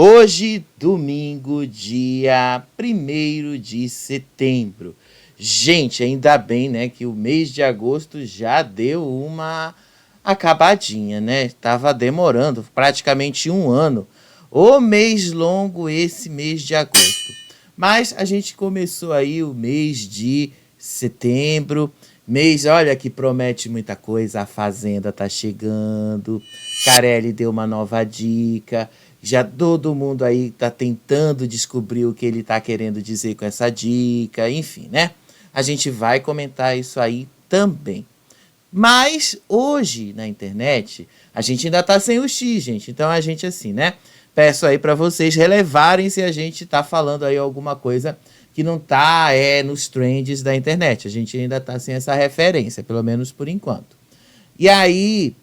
Hoje, domingo, dia 1º de setembro. Gente, ainda bem, né, que o mês de agosto já deu uma acabadinha, né? Tava demorando praticamente um ano. O mês longo esse mês de agosto. Mas a gente começou aí o mês de setembro. Mês, olha, que promete muita coisa. A Fazenda tá chegando. Carelli deu uma nova dica. Já todo mundo aí tá tentando descobrir o que ele tá querendo dizer com essa dica. Enfim, né? A gente vai comentar isso aí também. Mas hoje na internet a gente ainda tá sem o X, gente. Então a gente assim, né? Peço aí para vocês relevarem se a gente tá falando aí alguma coisa que não tá nos trends da internet. A gente ainda tá sem essa referência, pelo menos por enquanto. E aí,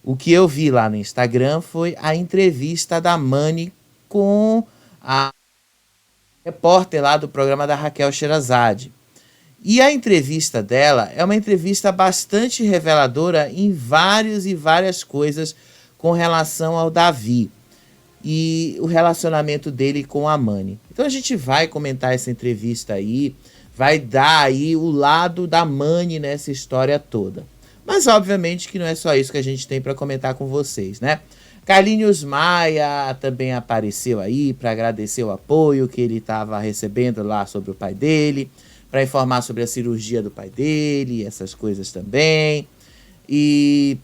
o que eu vi lá no Instagram foi a entrevista da Mani com a repórter lá do programa da Raquel Sherazade. E a entrevista dela é uma entrevista bastante reveladora em várias coisas com relação ao Davi e o relacionamento dele com a Mani. Então a gente vai comentar essa entrevista aí, vai dar aí o lado da Mani nessa história toda. Mas obviamente que não é só isso que a gente tem para comentar com vocês, né? Carlinhos Maia também apareceu aí para agradecer o apoio que ele estava recebendo lá sobre o pai dele, para informar sobre a cirurgia do pai dele, essas coisas também. E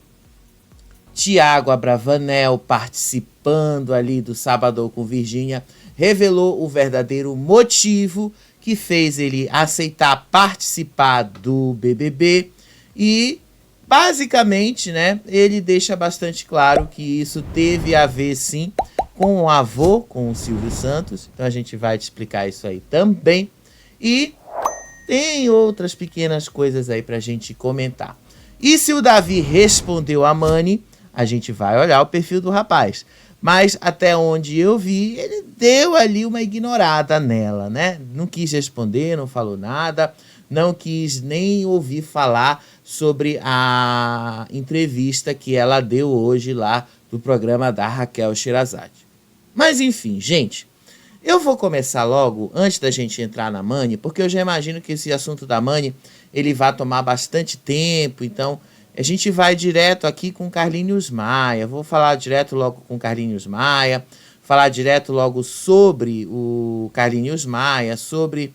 Tiago Abravanel, participando ali do Sábado com Virgínia, revelou o verdadeiro motivo que fez ele aceitar participar do BBB e, basicamente, né, ele deixa bastante claro que isso teve a ver, sim, com o avô, com o Silvio Santos. Então a gente vai te explicar isso aí também. E tem outras pequenas coisas aí pra gente comentar. E se o Davi respondeu a Mani, a gente vai olhar o perfil do rapaz. Mas até onde eu vi, ele deu ali uma ignorada nela, né? Não quis responder, não falou nada, não quis nem ouvir falar sobre a entrevista que ela deu hoje lá do programa da Raquel Sherazade. Mas enfim, gente, eu vou começar logo, antes da gente entrar na Mani, porque eu já imagino que esse assunto da Mani, ele vai tomar bastante tempo, então a gente vai direto aqui com Carlinhos Maia. Vou falar direto logo com Carlinhos Maia, falar direto logo sobre o Carlinhos Maia, sobre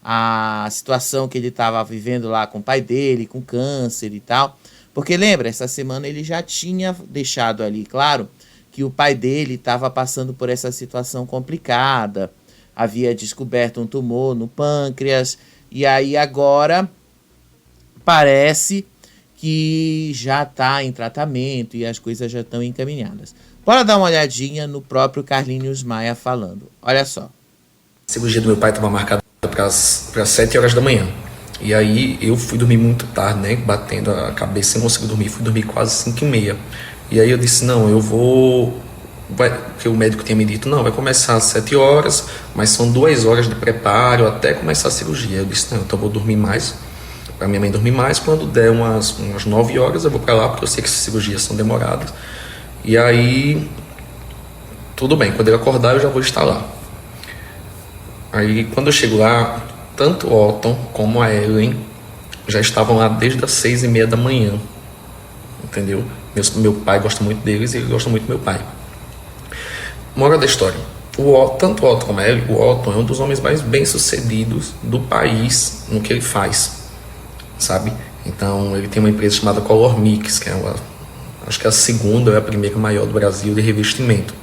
a situação que ele estava vivendo lá com o pai dele, com câncer e tal. Porque lembra, essa semana ele já tinha deixado ali claro que o pai dele estava passando por essa situação complicada, havia descoberto um tumor no pâncreas, e aí agora parece que já está em tratamento e as coisas já estão encaminhadas. Bora dar uma olhadinha no próprio Carlinhos Maia falando. Olha só. A cirurgia do meu pai estava marcada para as 7 horas da manhã. E aí eu fui dormir muito tarde, né? Batendo a cabeça, sem conseguir dormir. Fui dormir quase 5h30. E aí eu disse, não, eu vou... Porque o médico tinha me dito, não, vai começar às 7 horas, mas são 2 horas de preparo até começar a cirurgia. Eu disse, não, então eu vou dormir mais, para minha mãe dormir mais. Quando der umas 9 horas eu vou para lá, porque eu sei que essas cirurgias são demoradas. E aí, tudo bem, quando ele acordar eu já vou estar lá. Aí quando eu chego lá, tanto o Otton como a Ellen já estavam lá desde as 6h30 da manhã, entendeu? Meu pai gosta muito deles e ele gosta muito do meu pai. Moral da história, tanto o Otton como a Ellen, o Otton é um dos homens mais bem-sucedidos do país no que ele faz, sabe? Então ele tem uma empresa chamada Color Mix, que acho que é a segunda ou a primeira maior do Brasil de revestimento.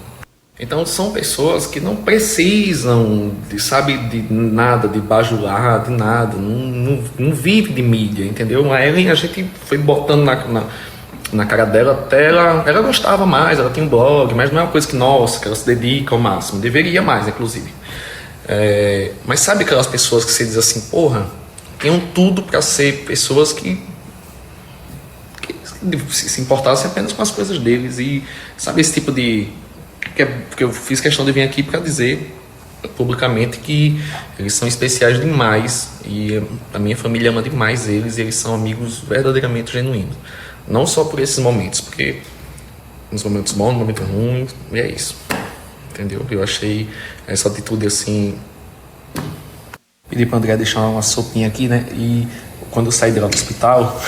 Então são pessoas que não precisam de nada, de bajular, de nada, não vive de mídia, entendeu? A Ellen a gente foi botando na cara dela até ela gostava mais, ela tem um blog, mas não é uma coisa que ela se dedica ao máximo, deveria mais, inclusive. Mas sabe aquelas pessoas que você diz assim, porra, tinham tudo para ser pessoas que se importassem apenas com as coisas deles, e sabe esse tipo de... Porque eu fiz questão de vir aqui para dizer publicamente que eles são especiais demais e a minha família ama demais eles, e eles são amigos verdadeiramente genuínos. Não só por esses momentos, porque nos momentos bons, nos momentos ruins, e é isso. entendeu? Eu achei essa atitude assim. Pedi para o André deixar uma sopinha aqui, né? E quando eu saí de lá do hospital,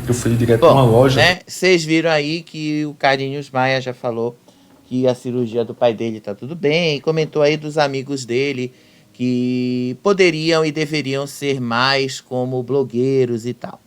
eu fui direto para uma loja. Né? Vocês viram aí que o Carlinhos Maia já falou que a cirurgia do pai dele tá tudo bem, e comentou aí dos amigos dele que poderiam e deveriam ser mais como blogueiros e tal.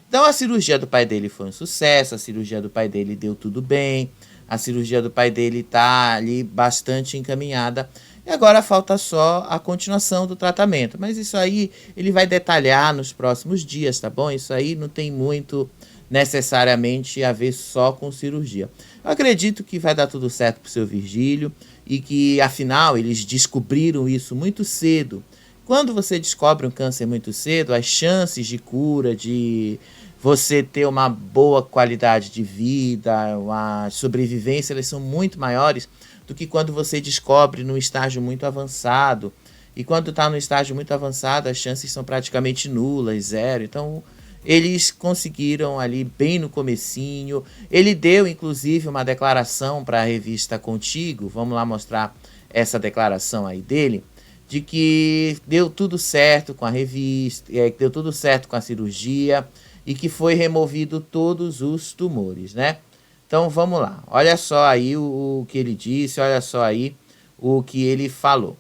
Então a cirurgia do pai dele foi um sucesso, a cirurgia do pai dele deu tudo bem, a cirurgia do pai dele tá ali bastante encaminhada. E agora falta só a continuação do tratamento. Mas isso aí ele vai detalhar nos próximos dias, tá bom? Isso aí não tem muito necessariamente a ver só com cirurgia. Eu acredito que vai dar tudo certo pro seu Virgílio e que, afinal, eles descobriram isso muito cedo. Quando você descobre um câncer muito cedo, as chances de cura, de você ter uma boa qualidade de vida, uma sobrevivência, elas são muito maiores do que quando você descobre num estágio muito avançado. E quando está no estágio muito avançado, as chances são praticamente nulas, zero. Então, eles conseguiram ali bem no comecinho. Ele deu, inclusive, uma declaração para a revista Contigo. Vamos lá mostrar essa declaração aí dele, de que deu tudo certo com a revista, deu tudo certo com a cirurgia e que foi removido todos os tumores, né? Então vamos lá, olha só aí o que ele disse, olha só aí o que ele falou.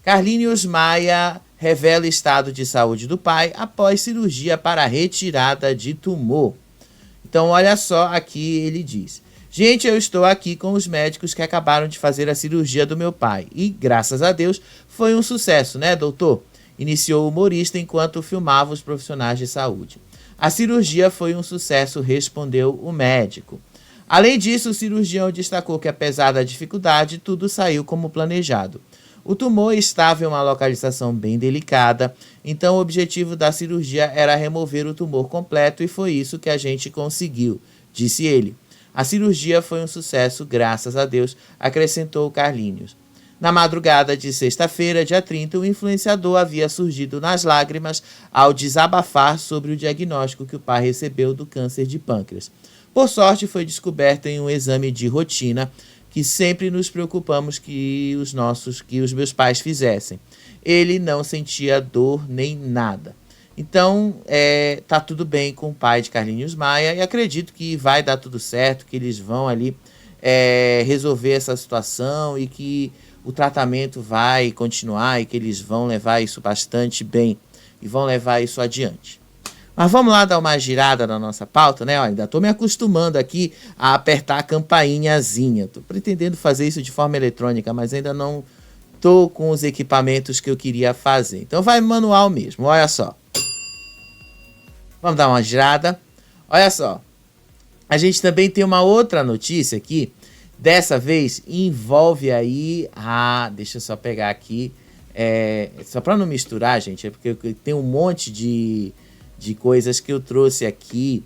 Carlinhos Maia revela estado de saúde do pai após cirurgia para retirada de tumor. Então olha só aqui ele diz: gente, eu estou aqui com os médicos que acabaram de fazer a cirurgia do meu pai e, graças a Deus, foi um sucesso, né, doutor? Iniciou o humorista enquanto filmava os profissionais de saúde. A cirurgia foi um sucesso, respondeu o médico. Além disso, o cirurgião destacou que, apesar da dificuldade, tudo saiu como planejado. O tumor estava em uma localização bem delicada, então o objetivo da cirurgia era remover o tumor completo e foi isso que a gente conseguiu, disse ele. A cirurgia foi um sucesso, graças a Deus, acrescentou Carlinhos. Na madrugada de sexta-feira, dia 30, o influenciador havia surgido nas lágrimas ao desabafar sobre o diagnóstico que o pai recebeu do câncer de pâncreas. Por sorte, foi descoberto em um exame de rotina que sempre nos preocupamos que os meus pais fizessem. Ele não sentia dor nem nada. Então, tá tudo bem com o pai de Carlinhos Maia e acredito que vai dar tudo certo, que eles vão ali resolver essa situação e que o tratamento vai continuar e que eles vão levar isso bastante bem e vão levar isso adiante. Mas vamos lá dar uma girada na nossa pauta, né? Olha, ainda estou me acostumando aqui a apertar a campainhazinha. Estou pretendendo fazer isso de forma eletrônica, mas ainda não estou com os equipamentos que eu queria fazer. Então vai manual mesmo, olha só. Vamos dar uma girada. Olha só. A gente também tem uma outra notícia aqui. Dessa vez envolve aí deixa eu só pegar aqui. Só para não misturar, gente, é porque tem um monte de coisas que eu trouxe aqui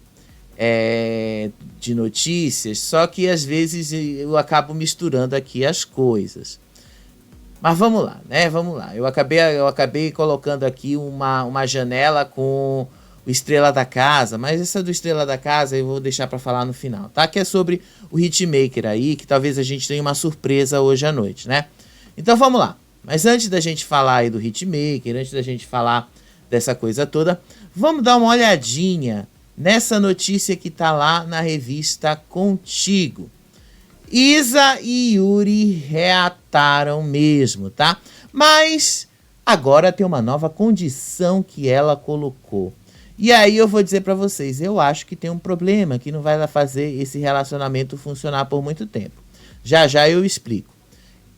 de notícias, só que às vezes eu acabo misturando aqui as coisas. Mas vamos lá, né? Vamos lá. Eu acabei colocando aqui uma janela com o Estrela da Casa, mas essa do Estrela da Casa eu vou deixar para falar no final, tá? Que é sobre o Hitmaker aí, que talvez a gente tenha uma surpresa hoje à noite, né? Então vamos lá. Mas antes da gente falar aí do Hitmaker, antes da gente falar dessa coisa toda, vamos dar uma olhadinha nessa notícia que tá lá na revista Contigo. Isa e Yuri reataram mesmo, tá? Mas agora tem uma nova condição que ela colocou. E aí eu vou dizer pra vocês, eu acho que tem um problema que não vai fazer esse relacionamento funcionar por muito tempo. Já já eu explico.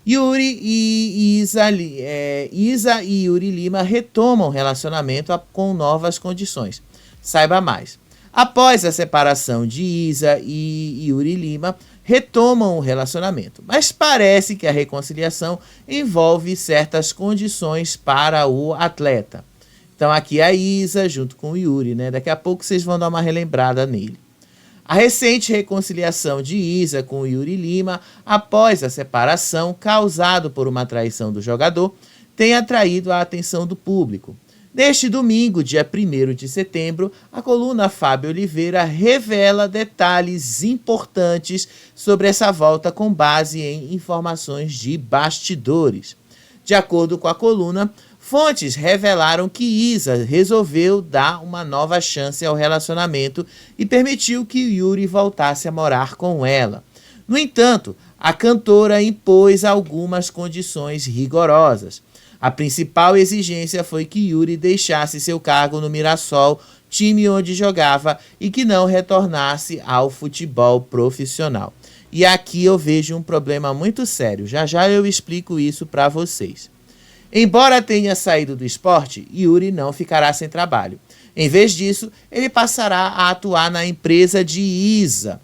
Yuri e Isa e Yuri Lima retomam o relacionamento com novas condições. Saiba mais. Após a separação de Isa e Yuri Lima, retomam o relacionamento. Mas parece que a reconciliação envolve certas condições para o atleta. Então aqui a Isa junto com o Yuri, né? Daqui a pouco vocês vão dar uma relembrada nele. A recente reconciliação de Isa com o Yuri Lima, após a separação causada por uma traição do jogador, tem atraído a atenção do público. Neste domingo, dia 1º de setembro, a coluna Fábio Oliveira revela detalhes importantes sobre essa volta com base em informações de bastidores. De acordo com a coluna, fontes revelaram que Isa resolveu dar uma nova chance ao relacionamento e permitiu que Yuri voltasse a morar com ela. No entanto, a cantora impôs algumas condições rigorosas. A principal exigência foi que Yuri deixasse seu cargo no Mirassol, time onde jogava, e que não retornasse ao futebol profissional. E aqui eu vejo um problema muito sério. Já já eu explico isso para vocês. Embora tenha saído do esporte, Yuri não ficará sem trabalho. Em vez disso, ele passará a atuar na empresa de Isa,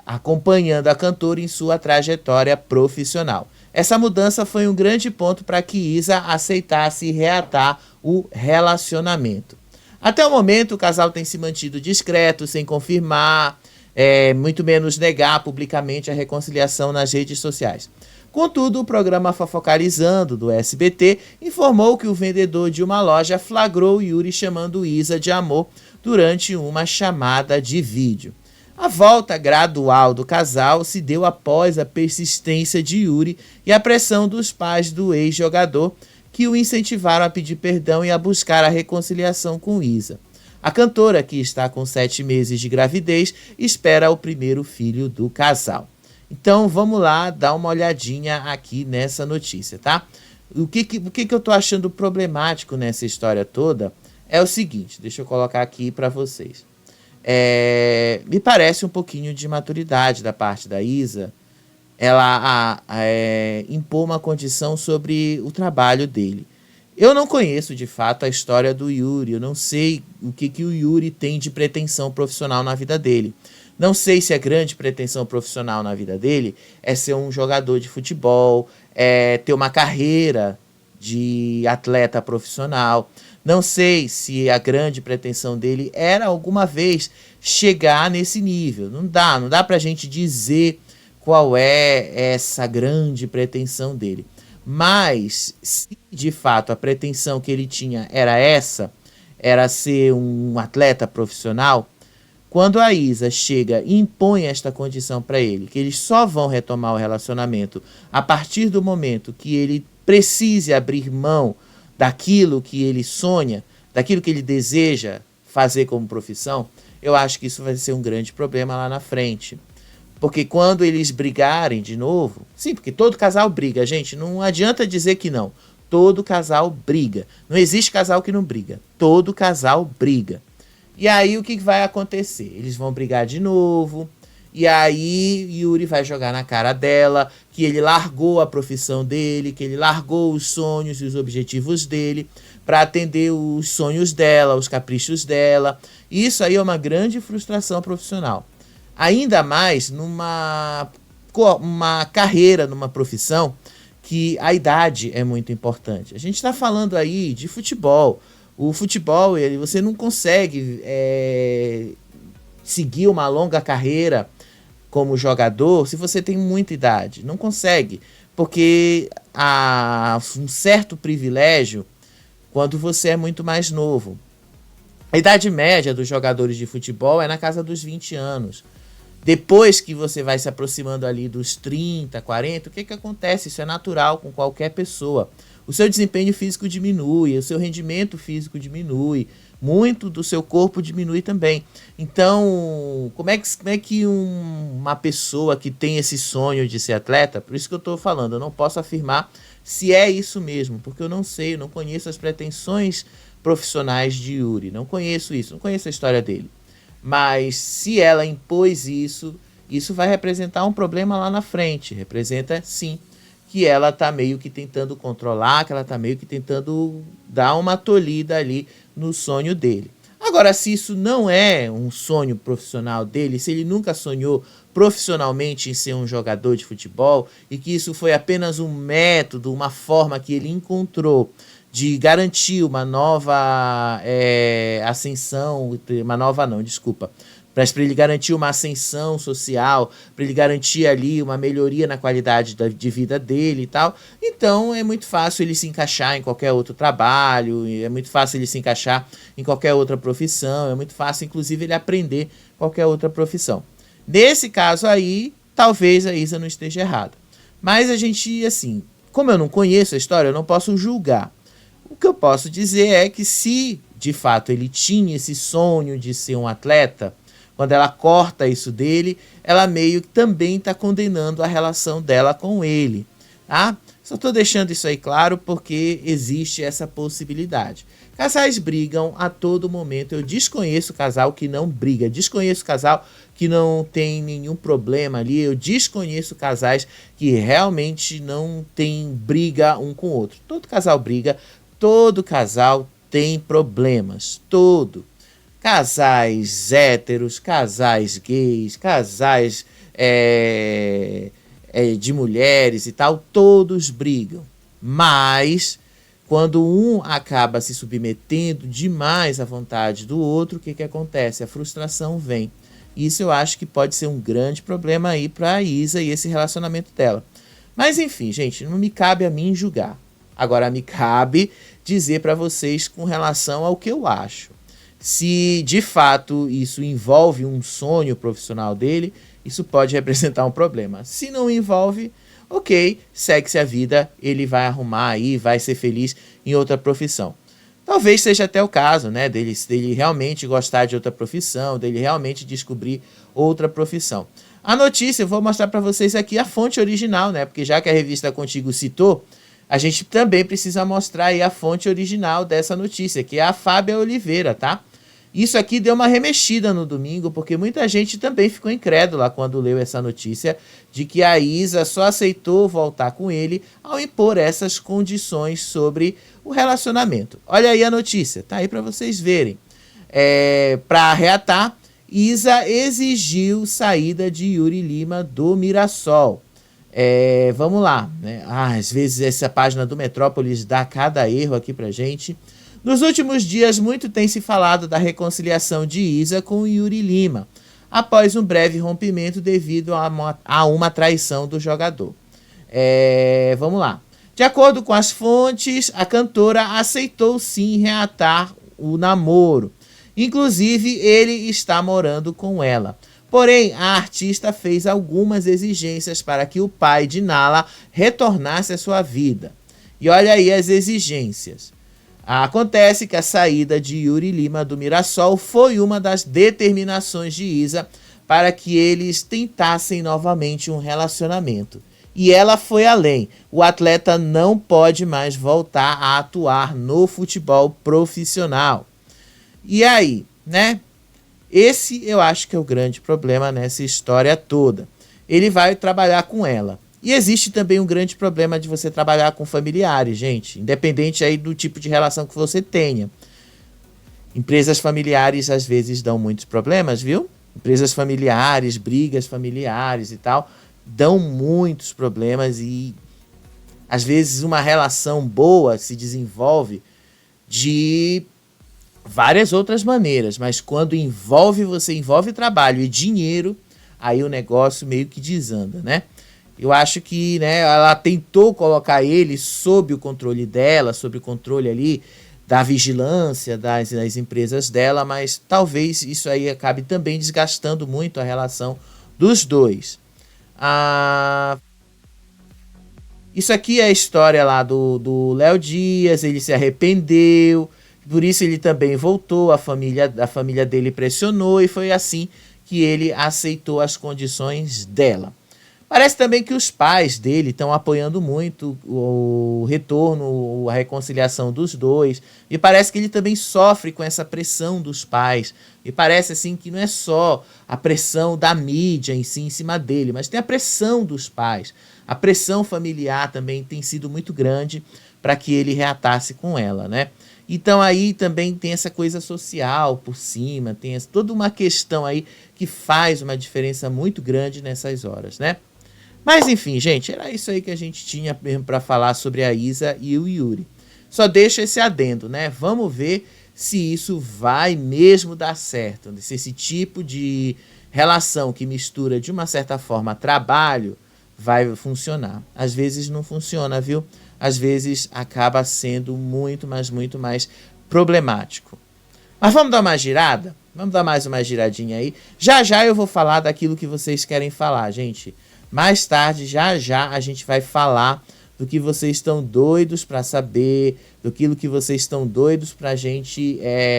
acompanhando a cantora em sua trajetória profissional. Essa mudança foi um grande ponto para que Isa aceitasse reatar o relacionamento. Até o momento, o casal tem se mantido discreto, sem confirmar, muito menos negar publicamente a reconciliação nas redes sociais. Contudo, o programa Fofocalizando, do SBT, informou que o vendedor de uma loja flagrou Yuri chamando Isa de amor durante uma chamada de vídeo. A volta gradual do casal se deu após a persistência de Yuri e a pressão dos pais do ex-jogador, que o incentivaram a pedir perdão e a buscar a reconciliação com Isa. A cantora, que está com 7 meses de gravidez, espera o primeiro filho do casal. Então vamos lá dar uma olhadinha aqui nessa notícia, tá? O que eu tô achando problemático nessa história toda é o seguinte, deixa eu colocar aqui para vocês. Me parece um pouquinho de maturidade da parte da Isa, ela impor uma condição sobre o trabalho dele. Eu não conheço de fato a história do Yuri, eu não sei o que o Yuri tem de pretensão profissional na vida dele. Não sei se a grande pretensão profissional na vida dele é ser um jogador de futebol, ter uma carreira de atleta profissional. Não sei se a grande pretensão dele era alguma vez chegar nesse nível. Não dá pra gente dizer qual é essa grande pretensão dele. Mas, se de fato a pretensão que ele tinha era ser um atleta profissional, quando a Isa chega e impõe esta condição para ele, que eles só vão retomar o relacionamento a partir do momento que ele precise abrir mão daquilo que ele sonha, daquilo que ele deseja fazer como profissão, eu acho que isso vai ser um grande problema lá na frente. Porque quando eles brigarem de novo, sim, porque todo casal briga, gente, não adianta dizer que não. Todo casal briga. Não existe casal que não briga. Todo casal briga. E aí o que vai acontecer? Eles vão brigar de novo, e aí Yuri vai jogar na cara dela que ele largou a profissão dele, que ele largou os sonhos e os objetivos dele para atender os sonhos dela, os caprichos dela. E isso aí é uma grande frustração profissional. Ainda mais numa carreira, numa profissão que a idade é muito importante. A gente está falando aí de futebol. O futebol, você não consegue seguir uma longa carreira como jogador se você tem muita idade. Não consegue, porque há um certo privilégio quando você é muito mais novo. A idade média dos jogadores de futebol é na casa dos 20 anos. Depois que você vai se aproximando ali dos 30, 40, o que acontece? Isso é natural com qualquer pessoa. O seu desempenho físico diminui, o seu rendimento físico diminui, muito do seu corpo diminui também. Então, como é que uma pessoa que tem esse sonho de ser atleta, por isso que eu estou falando, eu não posso afirmar se é isso mesmo, porque eu não sei, eu não conheço as pretensões profissionais de Yuri, não conheço isso, não conheço a história dele. Mas se ela impôs isso, isso vai representar um problema lá na frente. Representa, sim, que ela está meio que tentando controlar, que ela está meio que tentando dar uma tolhida ali no sonho dele. Agora, se isso não é um sonho profissional dele, se ele nunca sonhou profissionalmente em ser um jogador de futebol e que isso foi apenas um método, uma forma que ele encontrou de garantir uma nova ascensão, uma nova não, desculpa, para ele garantir uma ascensão social, para ele garantir ali uma melhoria na qualidade de vida dele e tal. Então é muito fácil ele se encaixar em qualquer outro trabalho, é muito fácil ele se encaixar em qualquer outra profissão, é muito fácil inclusive ele aprender qualquer outra profissão. Nesse caso aí, talvez a Isa não esteja errada. Mas a gente, assim, como eu não conheço a história, eu não posso julgar. O que eu posso dizer é que se de fato ele tinha esse sonho de ser um atleta, quando ela corta isso dele, ela meio que também está condenando a relação dela com ele, tá? Só estou deixando isso aí claro porque existe essa possibilidade. Casais brigam a todo momento. Eu desconheço casal que não briga, desconheço casal que não tem nenhum problema ali, eu desconheço casais que realmente não tem briga um com o outro. Todo casal briga, todo casal tem problemas, todo. Casais héteros, casais gays, casais de mulheres e tal, todos brigam. Mas quando um acaba se submetendo demais à vontade do outro, o que acontece? A frustração vem. Isso eu acho que pode ser um grande problema aí para a Isa e esse relacionamento dela. Mas enfim, gente, não me cabe a mim julgar. Agora me cabe dizer para vocês com relação ao que eu acho. Se de fato isso envolve um sonho profissional dele, isso pode representar um problema. Se não envolve, ok, segue-se a vida, ele vai arrumar aí, vai ser feliz em outra profissão. Talvez seja até o caso, né, dele realmente gostar de outra profissão, dele realmente descobrir outra profissão. A notícia, eu vou mostrar para vocês aqui a fonte original, né, porque já que a revista Contigo citou, a gente também precisa mostrar aí a fonte original dessa notícia, que é a Fábia Oliveira, tá? Isso aqui deu uma remexida no domingo, porque muita gente também ficou incrédula quando leu essa notícia de que a Isa só aceitou voltar com ele ao impor essas condições sobre o relacionamento. Olha aí a notícia, tá aí para vocês verem. Para reatar, Isa exigiu saída de Yuri Lima do Mirassol. Vamos lá, né? Às vezes essa página do Metrópolis dá cada erro aqui pra gente. Nos últimos dias, muito tem se falado da reconciliação de Isa com Yuri Lima, após um breve rompimento devido a uma traição do jogador. Vamos lá. De acordo com as fontes, a cantora aceitou sim reatar o namoro. Inclusive, ele está morando com ela. Porém, a artista fez algumas exigências para que o pai de Nala retornasse à sua vida. E olha aí as exigências. Acontece que a saída de Yuri Lima do Mirassol foi uma das determinações de Isa para que eles tentassem novamente um relacionamento. E ela foi além. O atleta não pode mais voltar a atuar no futebol profissional. E aí, né? Esse eu acho que é o grande problema nessa história toda. Ele vai trabalhar com ela. E existe também um grande problema de você trabalhar com familiares, gente. Independente aí do tipo de relação que você tenha. Empresas familiares às vezes dão muitos problemas, viu? Empresas familiares, brigas familiares e tal, dão muitos problemas e às vezes uma relação boa se desenvolve de várias outras maneiras, mas quando você envolve trabalho e dinheiro, aí o negócio meio que desanda, né? Eu acho que, né, ela tentou colocar ele sob o controle dela, sob o controle ali da vigilância das empresas dela, mas talvez isso aí acabe também desgastando muito a relação dos dois. Isso aqui é a história lá do Léo Dias, ele se arrependeu, por isso ele também voltou, a família dele pressionou e foi assim que ele aceitou as condições dela. Parece também que os pais dele estão apoiando muito o retorno, a reconciliação dos dois. E parece que ele também sofre com essa pressão dos pais. E parece assim que não é só a pressão da mídia em si, em cima dele, mas tem a pressão dos pais. A pressão familiar também tem sido muito grande para que ele reatasse com ela, né? Então aí também tem essa coisa social por cima, tem toda uma questão aí que faz uma diferença muito grande nessas horas, né? Mas enfim, gente, era isso aí que a gente tinha mesmo para falar sobre a Isa e o Yuri. Só deixo esse adendo, né? Vamos ver se isso vai mesmo dar certo, se esse tipo de relação que mistura de uma certa forma trabalho vai funcionar. Às vezes não funciona, viu? Às vezes acaba sendo muito mais problemático. Mas vamos dar uma girada? Vamos dar mais uma giradinha aí. Já já eu vou falar daquilo que vocês querem falar, gente. Mais tarde, já já, a gente vai falar do que vocês estão doidos para saber, daquilo que vocês estão doidos para a gente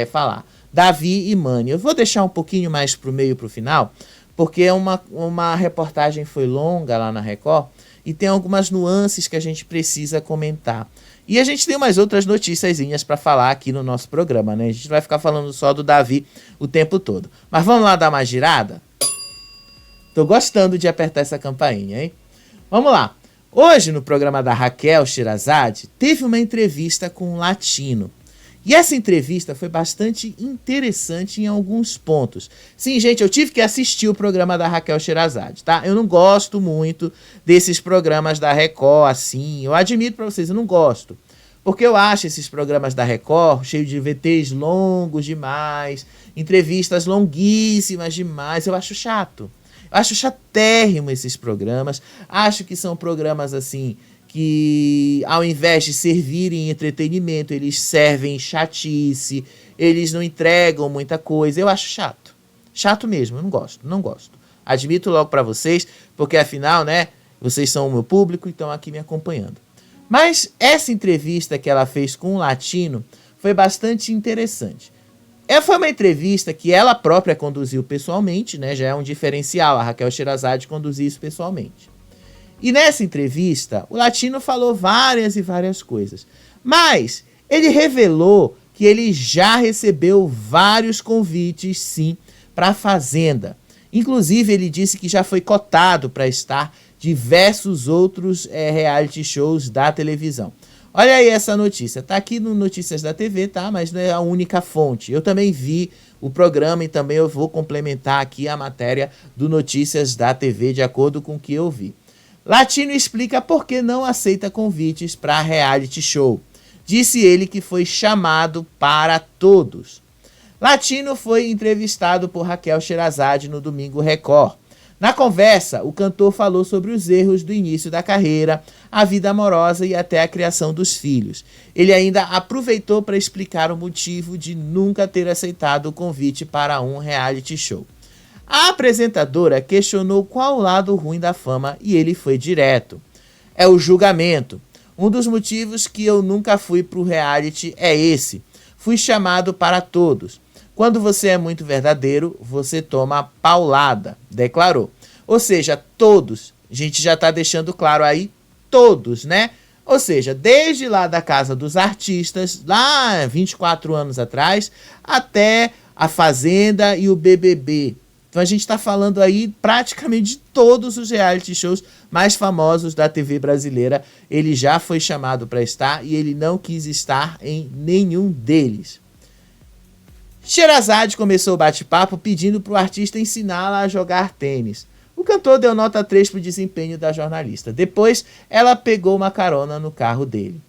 falar. Davi e Mani. Eu vou deixar um pouquinho mais para o meio, para o final, porque uma reportagem foi longa lá na Record e tem algumas nuances que a gente precisa comentar. E a gente tem umas outras noticiazinhas para falar aqui no nosso programa, né? A gente vai ficar falando só do Davi o tempo todo. Mas vamos lá dar uma girada? Tô gostando de apertar essa campainha, hein? Vamos lá. Hoje, no programa da Raquel Sherazade, teve uma entrevista com um latino. E essa entrevista foi bastante interessante em alguns pontos. Sim, gente, eu tive que assistir o programa da Raquel Sherazade, tá? Eu não gosto muito desses programas da Record, assim. Eu admito pra vocês, eu não gosto. Porque eu acho esses programas da Record cheios de VTs longos demais, entrevistas longuíssimas demais. Eu acho chato. Eu acho chatérrimo esses programas. Acho que são programas, assim, que ao invés de servirem entretenimento, eles servem chatice, eles não entregam muita coisa. Eu acho chato. Chato mesmo, eu não gosto. Admito logo para vocês, porque afinal, né, vocês são o meu público e estão aqui me acompanhando. Mas essa entrevista que ela fez com um latino foi bastante interessante. Foi uma entrevista que ela própria conduziu pessoalmente, né, já é um diferencial, a Raquel Sherazade conduzir isso pessoalmente. E nessa entrevista, o latino falou várias e várias coisas. Mas ele revelou que ele já recebeu vários convites, sim, para a Fazenda. Inclusive, ele disse que já foi cotado para estar diversos outros reality shows da televisão. Olha aí essa notícia. Tá aqui no Notícias da TV, tá? Mas não é a única fonte. Eu também vi o programa e também eu vou complementar aqui a matéria do Notícias da TV de acordo com o que eu vi. Latino explica por que não aceita convites para reality show. Disse ele que foi chamado para todos. Latino foi entrevistado por Raquel Sherazade no Domingo Record. Na conversa, o cantor falou sobre os erros do início da carreira, a vida amorosa e até a criação dos filhos. Ele ainda aproveitou para explicar o motivo de nunca ter aceitado o convite para um reality show. A apresentadora questionou qual o lado ruim da fama e ele foi direto. É o julgamento. Um dos motivos que eu nunca fui pro reality é esse. Fui chamado para todos. Quando você é muito verdadeiro, você toma paulada, declarou. Ou seja, todos. A gente já está deixando claro aí, todos, né? Ou seja, desde lá da Casa dos Artistas, lá 24 anos atrás, até a Fazenda e o BBB. Então a gente está falando aí praticamente de todos os reality shows mais famosos da TV brasileira. Ele já foi chamado para estar e ele não quis estar em nenhum deles. Sherazade começou o bate-papo pedindo para o artista ensiná-la a jogar tênis. O cantor deu nota 3 para o desempenho da jornalista. Depois, ela pegou uma carona no carro dele.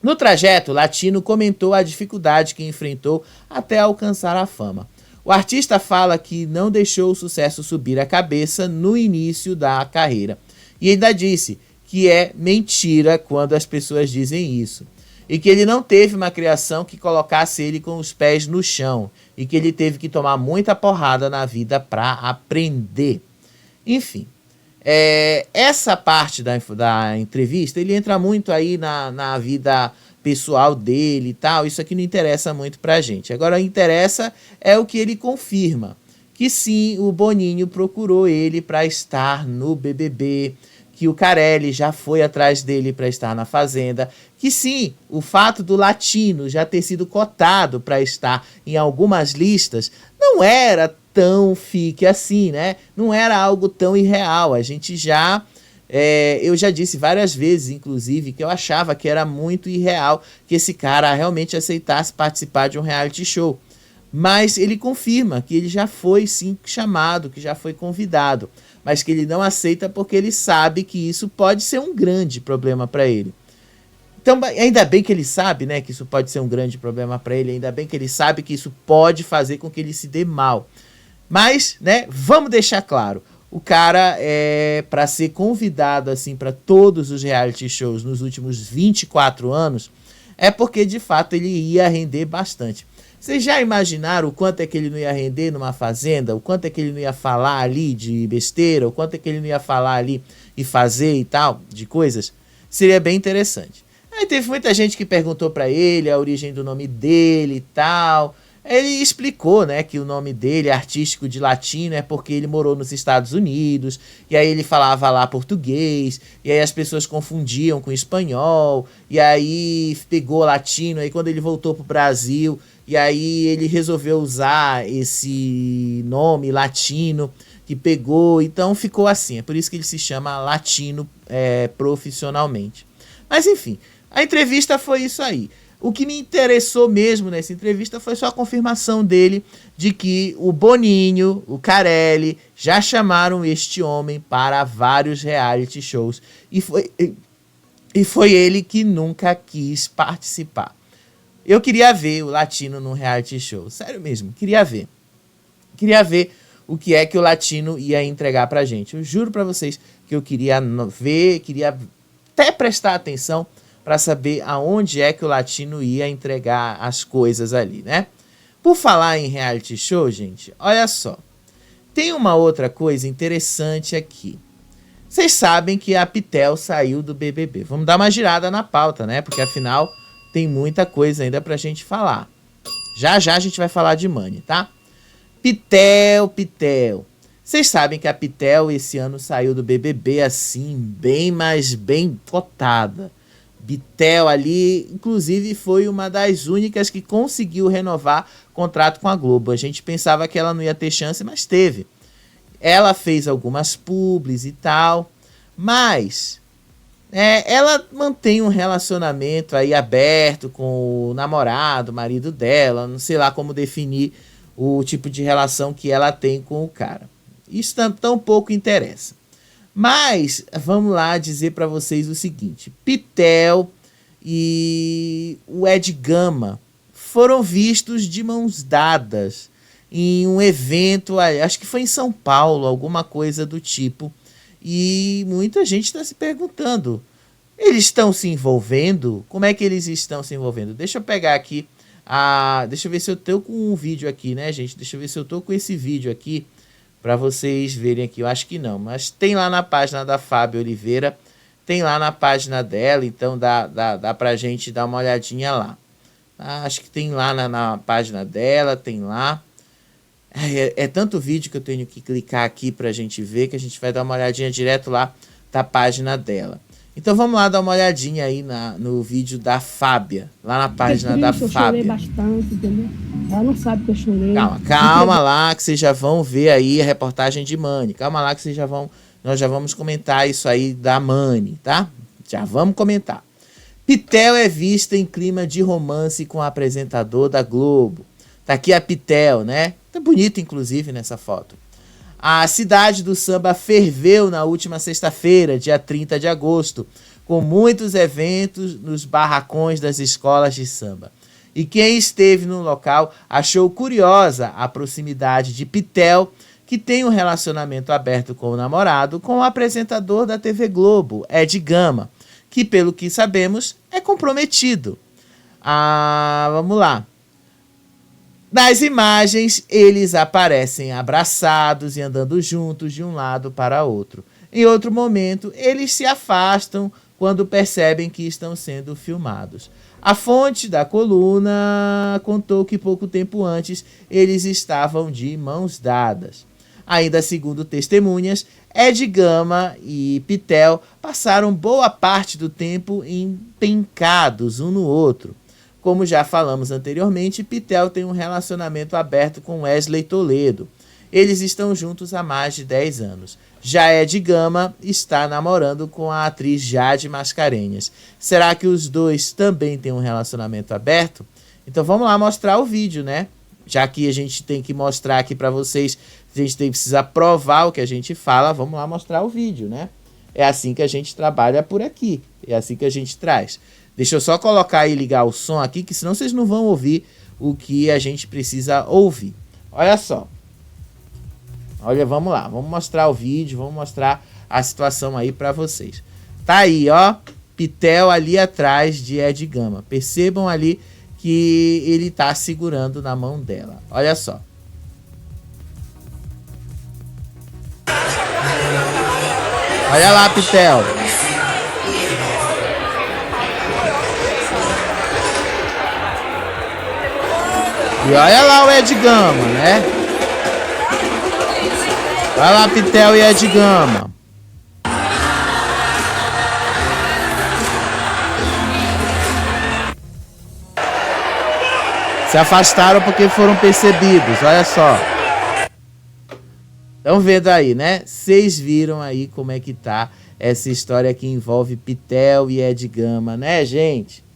No trajeto, Latino comentou a dificuldade que enfrentou até alcançar a fama. O artista fala que não deixou o sucesso subir a cabeça no início da carreira. E ainda disse que é mentira quando as pessoas dizem isso. E que ele não teve uma criação que colocasse ele com os pés no chão. E que ele teve que tomar muita porrada na vida para aprender. Enfim, essa parte da entrevista, ele entra muito aí na vida pessoal dele e tal. Isso aqui não interessa muito pra gente. Agora, interessa é o que ele confirma. Que sim, o Boninho procurou ele para estar no BBB, que o Carelli já foi atrás dele para estar na Fazenda, que sim, o fato do Latino já ter sido cotado para estar em algumas listas não era tão fique assim, né? Não era algo tão irreal. A gente já... eu já disse várias vezes, inclusive, que eu achava que era muito irreal que esse cara realmente aceitasse participar de um reality show. Mas ele confirma que ele já foi, sim, chamado, que já foi convidado. Mas que ele não aceita porque ele sabe que isso pode ser um grande problema para ele. Então, ainda bem que ele sabe, né, que isso pode ser um grande problema para ele, ainda bem que ele sabe que isso pode fazer com que ele se dê mal. Mas, né, vamos deixar claro, o cara, para ser convidado assim para todos os reality shows nos últimos 24 anos, é porque de fato ele ia render bastante. Vocês já imaginaram o quanto é que ele não ia render numa fazenda? O quanto é que ele não ia falar ali de besteira? O quanto é que ele não ia falar ali e fazer e tal, de coisas? Seria bem interessante. Aí teve muita gente que perguntou para ele a origem do nome dele e tal. Ele explicou, né, que o nome dele, artístico de latino, é porque ele morou nos Estados Unidos, e aí ele falava lá português, e aí as pessoas confundiam com espanhol, e aí pegou latino, aí quando ele voltou pro Brasil, e aí ele resolveu usar esse nome latino, que pegou, então ficou assim, é por isso que ele se chama latino profissionalmente. Mas enfim, a entrevista foi isso aí. O que me interessou mesmo nessa entrevista foi só a confirmação dele de que o Boninho, o Carelli, já chamaram este homem para vários reality shows. E foi ele que nunca quis participar. Eu queria ver o Latino num reality show. Sério mesmo, queria ver. Queria ver o que é que o Latino ia entregar pra gente. Eu juro pra vocês que eu queria ver, queria até prestar atenção para saber aonde é que o Latino ia entregar as coisas ali, né? Por falar em reality show, gente, olha só. Tem uma outra coisa interessante aqui. Vocês sabem que a Pitel saiu do BBB. Vamos dar uma girada na pauta, né? Porque afinal tem muita coisa ainda pra gente falar. Já já a gente vai falar de Mani, tá? Pitel. Vocês sabem que a Pitel esse ano saiu do BBB assim, bem cotada. Pitel ali, inclusive, foi uma das únicas que conseguiu renovar contrato com a Globo. A gente pensava que ela não ia ter chance, mas teve. Ela fez algumas publis e tal, mas ela mantém um relacionamento aí aberto com o namorado, o marido dela, não sei lá como definir o tipo de relação que ela tem com o cara. Isso tão pouco interessa. Mas vamos lá dizer para vocês o seguinte: Pitel e o Ed Gama foram vistos de mãos dadas em um evento, acho que foi em São Paulo, alguma coisa do tipo. E muita gente está se perguntando, eles estão se envolvendo? Como é que eles estão se envolvendo? Deixa eu pegar aqui, deixa eu ver se eu tô com um vídeo aqui, né, gente? Deixa eu ver se eu tô com esse vídeo aqui para vocês verem aqui. Eu acho que não, mas tem lá na página da Fábio Oliveira, tem lá na página dela, então dá pra gente dar uma olhadinha lá. Acho que tem lá na página dela, tem lá. É tanto vídeo que eu tenho que clicar aqui pra gente ver, que a gente vai dar uma olhadinha direto lá da página dela. Então vamos lá dar uma olhadinha aí no vídeo da Fábia, lá na página da Fábia. Eu chorei bastante, entendeu? Ela não sabe que eu chorei. Calma lá que vocês já vão ver aí a reportagem de Mani. Calma lá que nós já vamos comentar isso aí da Mani, tá? Já vamos comentar. Pitel é vista em clima de romance com o apresentador da Globo. Tá aqui a Pitel, né? Tá bonita, inclusive, nessa foto. A cidade do samba ferveu na última sexta-feira, dia 30 de agosto, com muitos eventos nos barracões das escolas de samba. E quem esteve no local achou curiosa a proximidade de Pitel, que tem um relacionamento aberto com o namorado, com o apresentador da TV Globo, Ed Gama, que, pelo que sabemos, é comprometido. Vamos lá. Nas imagens, eles aparecem abraçados e andando juntos de um lado para outro. Em outro momento, eles se afastam quando percebem que estão sendo filmados. A fonte da coluna contou que pouco tempo antes eles estavam de mãos dadas. Ainda segundo testemunhas, Ed Gama e Pitel passaram boa parte do tempo empencados um no outro. Como já falamos anteriormente, Pitel tem um relacionamento aberto com Wesley Toledo. Eles estão juntos há mais de 10 anos. Já Ed Gama está namorando com a atriz Jade Mascarenhas. Será que os dois também têm um relacionamento aberto? Então vamos lá mostrar o vídeo, né? Já que a gente tem que mostrar aqui para vocês, a gente precisa provar o que a gente fala, vamos lá mostrar o vídeo, né? É assim que a gente trabalha por aqui, é assim que a gente traz. Deixa eu só colocar e ligar o som aqui, que senão vocês não vão ouvir o que a gente precisa ouvir. Olha só. Olha, vamos lá. Vamos mostrar o vídeo, vamos mostrar a situação aí pra vocês. Tá aí, ó. Pitel ali atrás de Ed Gama. Percebam ali que ele tá segurando na mão dela. Olha só. Olha lá, Pitel. E olha lá o Ed Gama, né? Olha lá, Pitel e Ed Gama. Se afastaram porque foram percebidos, olha só. Estão vendo aí, né? Vocês viram aí como é que tá essa história que envolve Pitel e Ed Gama, né, gente?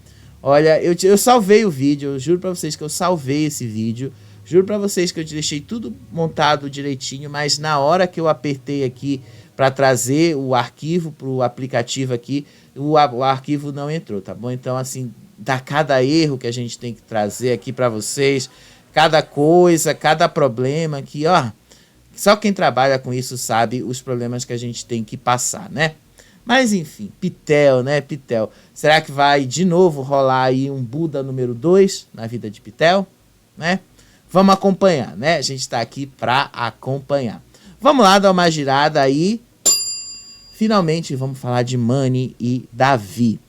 Olha, eu salvei o vídeo, eu juro pra vocês que eu salvei esse vídeo. Juro pra vocês que eu deixei tudo montado direitinho, mas na hora que eu apertei aqui pra trazer o arquivo pro aplicativo aqui, o arquivo não entrou, tá bom? Então, assim, dá cada erro que a gente tem que trazer aqui pra vocês, cada coisa, cada problema que, ó, só quem trabalha com isso sabe os problemas que a gente tem que passar, né? Mas enfim, Pitel, né, Pitel? Será que vai de novo rolar aí um Buda número 2 na vida de Pitel, né? Vamos acompanhar, né? A gente tá aqui pra acompanhar. Vamos lá dar uma girada aí. Finalmente vamos falar de Mani e Davi.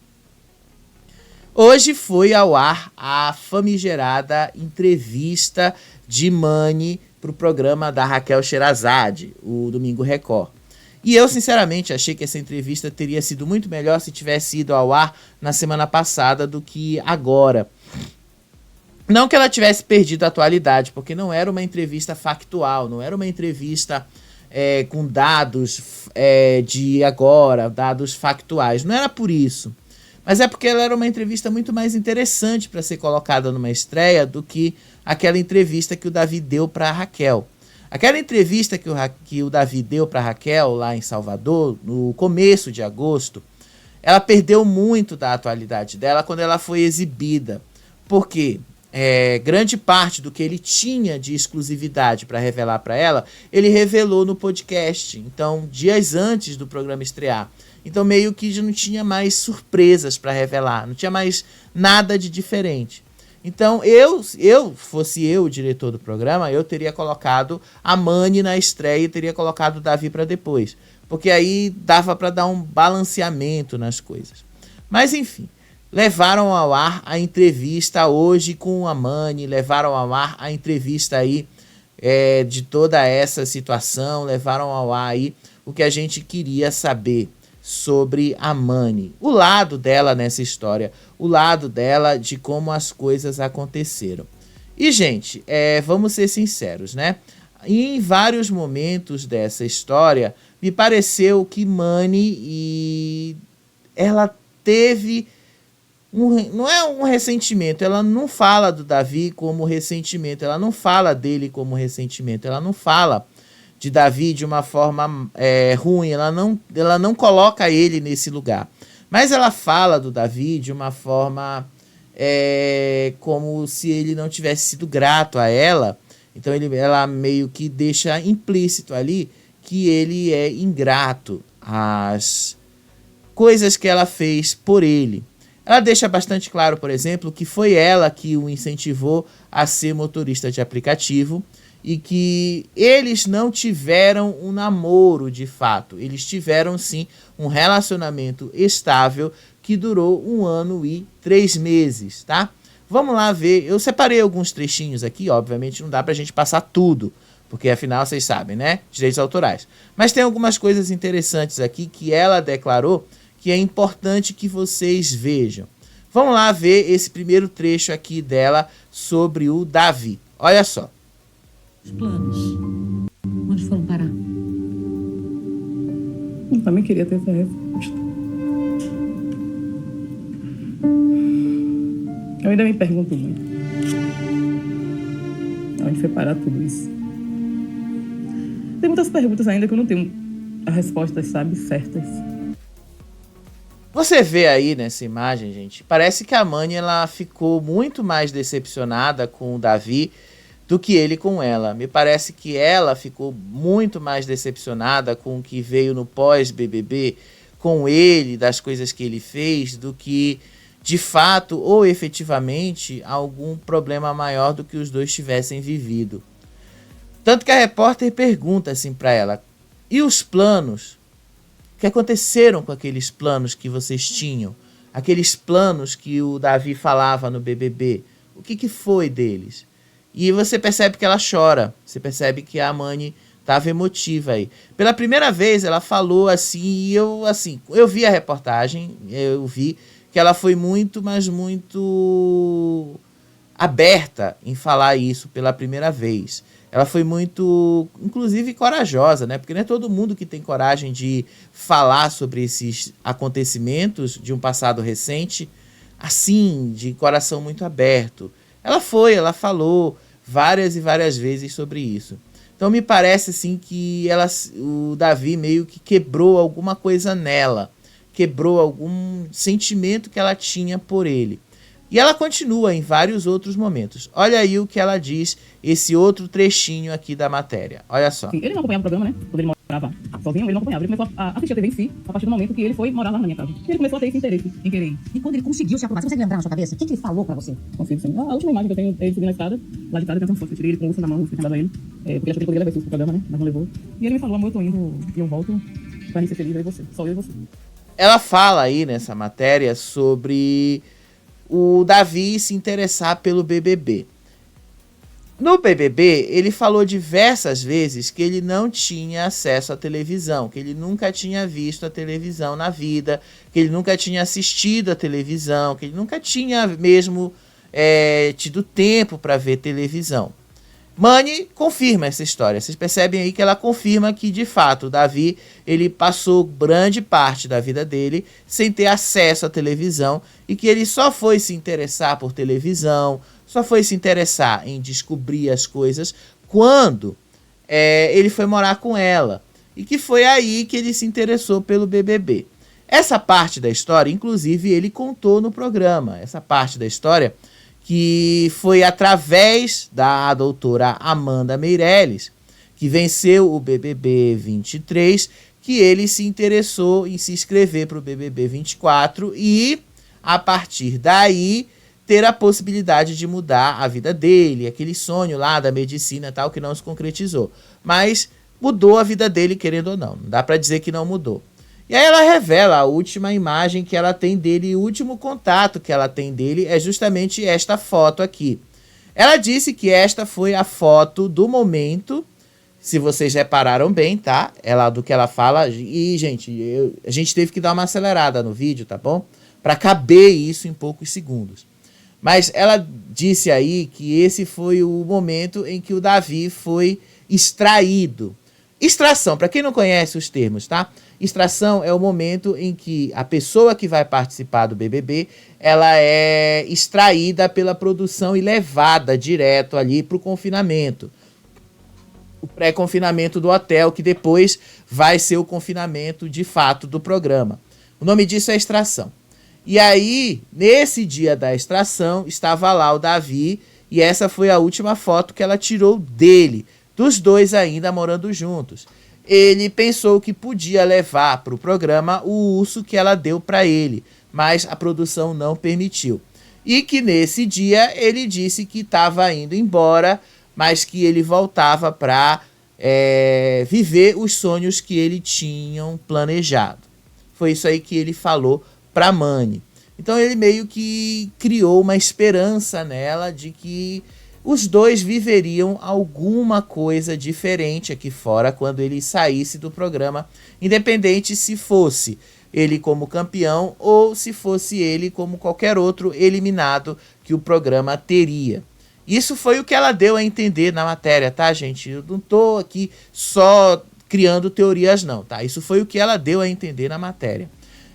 Hoje foi ao ar a famigerada entrevista de Mani pro programa da Raquel Sherazade, o Domingo Record. E eu, sinceramente, achei que essa entrevista teria sido muito melhor se tivesse ido ao ar na semana passada do que agora. Não que ela tivesse perdido a atualidade, porque não era uma entrevista factual, não era uma entrevista com dados de agora, dados factuais. Não era por isso. Mas é porque ela era uma entrevista muito mais interessante para ser colocada numa estreia do que aquela entrevista que o Davi deu para a Raquel. Aquela entrevista que o Davi deu para a Raquel lá em Salvador, no começo de agosto, ela perdeu muito da atualidade dela quando ela foi exibida. Porque grande parte do que ele tinha de exclusividade para revelar para ela, ele revelou no podcast. Então, dias antes do programa estrear. Então, meio que já não tinha mais surpresas para revelar, não tinha mais nada de diferente. Então, fosse eu o diretor do programa, eu teria colocado a Mani na estreia e teria colocado o Davi para depois. Porque aí dava para dar um balanceamento nas coisas. Mas, enfim, levaram ao ar a entrevista hoje com a Mani, levaram ao ar a entrevista aí de toda essa situação, levaram ao ar aí o que a gente queria saber sobre a Mani, o lado dela nessa história, o lado dela de como as coisas aconteceram. E, gente, vamos ser sinceros, né? Em vários momentos dessa história, me pareceu que Mani ela teve não é um ressentimento, ela não fala do Davi como ressentimento, ela não fala dele como ressentimento, ela não fala de Davi de uma forma ruim, ela não coloca ele nesse lugar. Mas ela fala do Davi de uma forma como se ele não tivesse sido grato a ela. Então ela meio que deixa implícito ali que ele é ingrato às coisas que ela fez por ele. Ela deixa bastante claro, por exemplo, que foi ela que o incentivou a ser motorista de aplicativo, e que eles não tiveram um namoro de fato. Eles tiveram, sim, um relacionamento estável que durou 1 ano e 3 meses, tá? Vamos lá ver. Eu separei alguns trechinhos aqui, obviamente não dá pra gente passar tudo, porque afinal vocês sabem, né? Direitos autorais. Mas tem algumas coisas interessantes aqui que ela declarou que é importante que vocês vejam. Vamos lá ver esse primeiro trecho aqui dela sobre o Davi. Olha só. Os planos, onde foram parar? Eu também queria ter essa resposta. Eu ainda me pergunto muito. Onde foi parar tudo isso? Tem muitas perguntas ainda que eu não tenho as respostas, sabe, certas. Você vê aí nessa imagem, gente, parece que a Mani ela ficou muito mais decepcionada com o Davi do que ele com ela. Me parece que ela ficou muito mais decepcionada com o que veio no pós-BBB com ele, das coisas que ele fez, do que de fato ou efetivamente algum problema maior do que os dois tivessem vivido. Tanto que a repórter pergunta assim para ela: e os planos? O que aconteceram com aqueles planos que vocês tinham? Aqueles planos que o Davi falava no BBB? O que foi deles? E você percebe que ela chora. Você percebe que a Mani estava emotiva aí. Pela primeira vez ela falou assim, e eu vi a reportagem, eu vi que ela foi muito, mas muito aberta em falar isso pela primeira vez. Ela foi muito, inclusive, corajosa, né? Porque não é todo mundo que tem coragem de falar sobre esses acontecimentos de um passado recente, assim, de coração muito aberto. Ela falou várias e várias vezes sobre isso. Então me parece assim que o Davi meio que quebrou alguma coisa nela, quebrou algum sentimento que ela tinha por ele. E ela continua em vários outros momentos. Olha aí o que ela diz, esse outro trechinho aqui da matéria. Olha só. Ele não acompanhava o programa, né? Quando ele morava sozinho, ele não acompanhava. Ele começou a assistir a TV em si, a partir do momento que ele foi morar lá na minha casa. E ele começou a ter esse interesse em querer ir. E quando ele conseguiu se aprovar, você consegue lembrar na sua cabeça? O que ele falou pra você? Consigo, sim. A última imagem que eu tenho é ele subindo na escada, lá de casa, tentando foto. Eu tirei ele com o urso na mão, o urso tinha dado a ele. Porque ele achou que ele poderia levar esse urso pro programa, né? Mas não levou. E ele me falou: amor, eu tô indo e eu volto pra gente ser feliz, eu e você. Só eu e você. Ela fala aí nessa matéria sobre o Davi se interessar pelo BBB. No BBB, ele falou diversas vezes que ele não tinha acesso à televisão, que ele nunca tinha visto a televisão na vida, que ele nunca tinha assistido a televisão, que ele nunca tinha mesmo tido tempo para ver televisão. Mani confirma essa história. Vocês percebem aí que ela confirma que, de fato, o Davi ele passou grande parte da vida dele sem ter acesso à televisão e que ele só foi se interessar por televisão, só foi se interessar em descobrir as coisas quando ele foi morar com ela. E que foi aí que ele se interessou pelo BBB. Essa parte da história, inclusive, ele contou no programa. Essa parte da história que foi através da doutora Amanda Meirelles, que venceu o BBB 23, que ele se interessou em se inscrever para o BBB 24 e, a partir daí, ter a possibilidade de mudar a vida dele, aquele sonho lá da medicina tal que não se concretizou. Mas mudou a vida dele, querendo ou não. Não dá para dizer que não mudou. E aí ela revela a última imagem que ela tem dele, o último contato que ela tem dele é justamente esta foto aqui. Ela disse que esta foi a foto do momento, se vocês repararam bem, tá? Do que ela fala. E, gente, a gente teve que dar uma acelerada no vídeo, tá bom? Para caber isso em poucos segundos. Mas ela disse aí que esse foi o momento em que o Davi foi extraído. Extração, para quem não conhece os termos, tá? Extração é o momento em que a pessoa que vai participar do BBB, ela é extraída pela produção e levada direto ali para o confinamento. O pré-confinamento do hotel, que depois vai ser o confinamento de fato do programa. O nome disso é extração. E aí, nesse dia da extração, estava lá o Davi e essa foi a última foto que ela tirou dele, dos dois ainda morando juntos. Ele pensou que podia levar para o programa o urso que ela deu para ele, mas a produção não permitiu. E que nesse dia ele disse que estava indo embora, mas que ele voltava para viver os sonhos que ele tinha planejado. Foi isso aí que ele falou para Mani. Então ele meio que criou uma esperança nela de que os dois viveriam alguma coisa diferente aqui fora quando ele saísse do programa, independente se fosse ele como campeão ou se fosse ele como qualquer outro eliminado que o programa teria. Isso foi o que ela deu a entender na matéria, tá, gente? Eu não tô aqui só criando teorias não, tá? Isso foi o que ela deu a entender na matéria.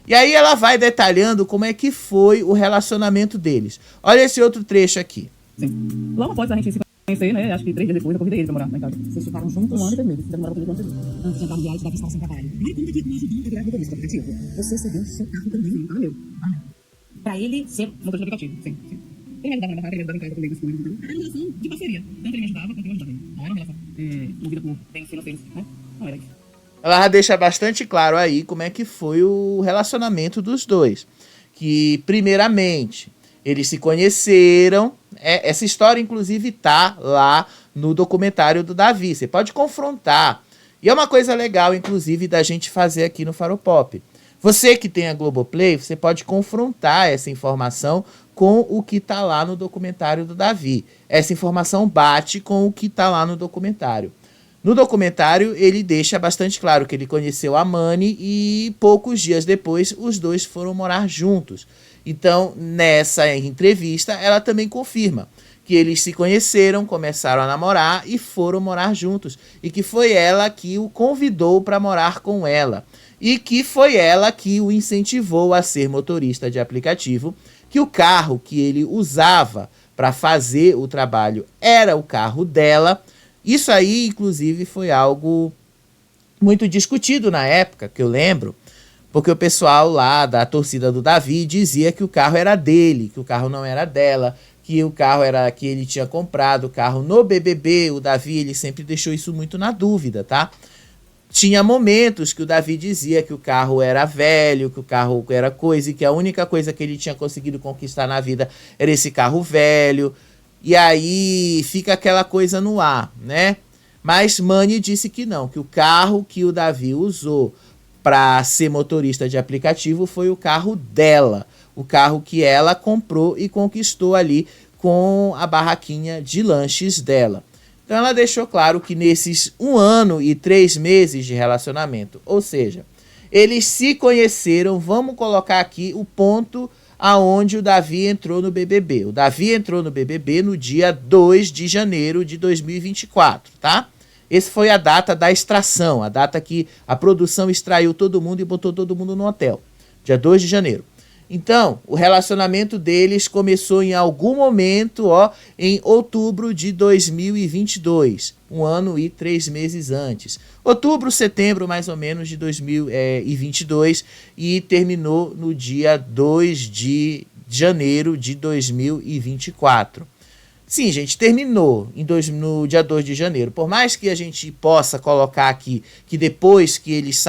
E aí ela vai detalhando como é que foi o relacionamento deles. Olha esse outro trecho aqui. Sim. Logo após a gente se conhecer, né? Acho que 3 dias depois eu convidei ele pra morar na casa. Vocês ficaram juntos? 1 ano e 3 meses. Ainda moraram comigo 1 ano e 3 meses. Antes de entrar no viagem, Davi estava sem trabalho. Me conta que me ajudou a virar motorista de aplicativo. Você cedeu seu carro também. Ah, meu. Pra ele ser... Motorista de aplicativo, sim, sim. Ele me ajudava na barraca, ele me ajudava em casa comigo, as coisas, entendeu? Era uma relação de parceria. Tanto ele me ajudava, quanto eu ajudava ele. Não era uma relação movida por bens financeiros, né? Não era isso. Ela já deixa bastante claro aí como é que foi o relacionamento dos dois. Que, primeiramente, eles se conheceram. Essa história, inclusive, tá lá no documentário do Davi. Você pode confrontar. E é uma coisa legal, inclusive, da gente fazer aqui no Faropop. Você que tem a Globoplay, você pode confrontar essa informação com o que tá lá no documentário do Davi. Essa informação bate com o que tá lá no documentário. No documentário, ele deixa bastante claro que ele conheceu a Mani e poucos dias depois os dois foram morar juntos. Então, nessa entrevista, ela também confirma que eles se conheceram, começaram a namorar e foram morar juntos. E que foi ela que o convidou para morar com ela. E que foi ela que o incentivou a ser motorista de aplicativo, que o carro que ele usava para fazer o trabalho era o carro dela. Isso aí, inclusive, foi algo muito discutido na época, que eu lembro, porque o pessoal lá da torcida do Davi dizia que o carro era dele, que o carro não era dela, que o carro era que ele tinha comprado, o carro no BBB. O Davi, ele sempre deixou isso muito na dúvida, tá? Tinha momentos que o Davi dizia que o carro era velho, que o carro era coisa, e que a única coisa que ele tinha conseguido conquistar na vida era esse carro velho. E aí fica aquela coisa no ar, né? Mas Mani disse que não, que o carro que o Davi usou para ser motorista de aplicativo foi o carro dela. O carro que ela comprou e conquistou ali com a barraquinha de lanches dela. Então ela deixou claro que nesses 1 ano e 3 meses de relacionamento, ou seja, eles se conheceram, vamos colocar aqui o ponto aonde o Davi entrou no BBB. O Davi entrou no BBB no dia 2 de janeiro de 2024, tá? Essa foi a data da extração, a data que a produção extraiu todo mundo e botou todo mundo no hotel. Dia 2 de janeiro. Então, o relacionamento deles começou em algum momento, em outubro de 2022. 1 ano e 3 meses antes. Outubro, setembro, mais ou menos, de 2022. E terminou no dia 2 de janeiro de 2024. Sim, gente, terminou no dia 2 de janeiro. Por mais que a gente possa colocar aqui que depois que eles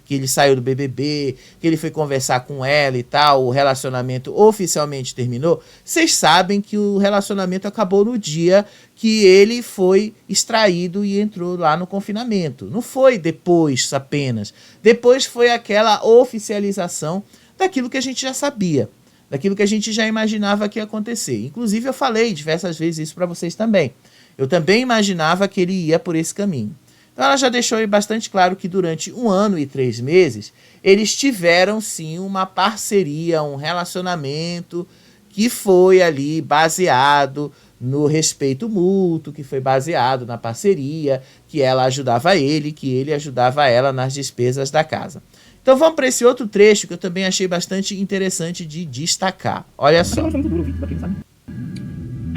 que ele saiu do BBB, que ele foi conversar com ela e tal, o relacionamento oficialmente terminou, vocês sabem que o relacionamento acabou no dia que ele foi extraído e entrou lá no confinamento. Não foi depois apenas. Depois foi aquela oficialização daquilo que a gente já sabia. Daquilo que a gente já imaginava que ia acontecer. Inclusive, eu falei diversas vezes isso para vocês também. Eu também imaginava que ele ia por esse caminho. Então, ela já deixou aí bastante claro que durante 1 ano e 3 meses, eles tiveram, sim, uma parceria, um relacionamento que foi ali baseado no respeito mútuo, que foi baseado na parceria, que ela ajudava ele, que ele ajudava ela nas despesas da casa. Então vamos para esse outro trecho que eu também achei bastante interessante de destacar. Olha só. Foi muito duro ouvir daquilo, sabe?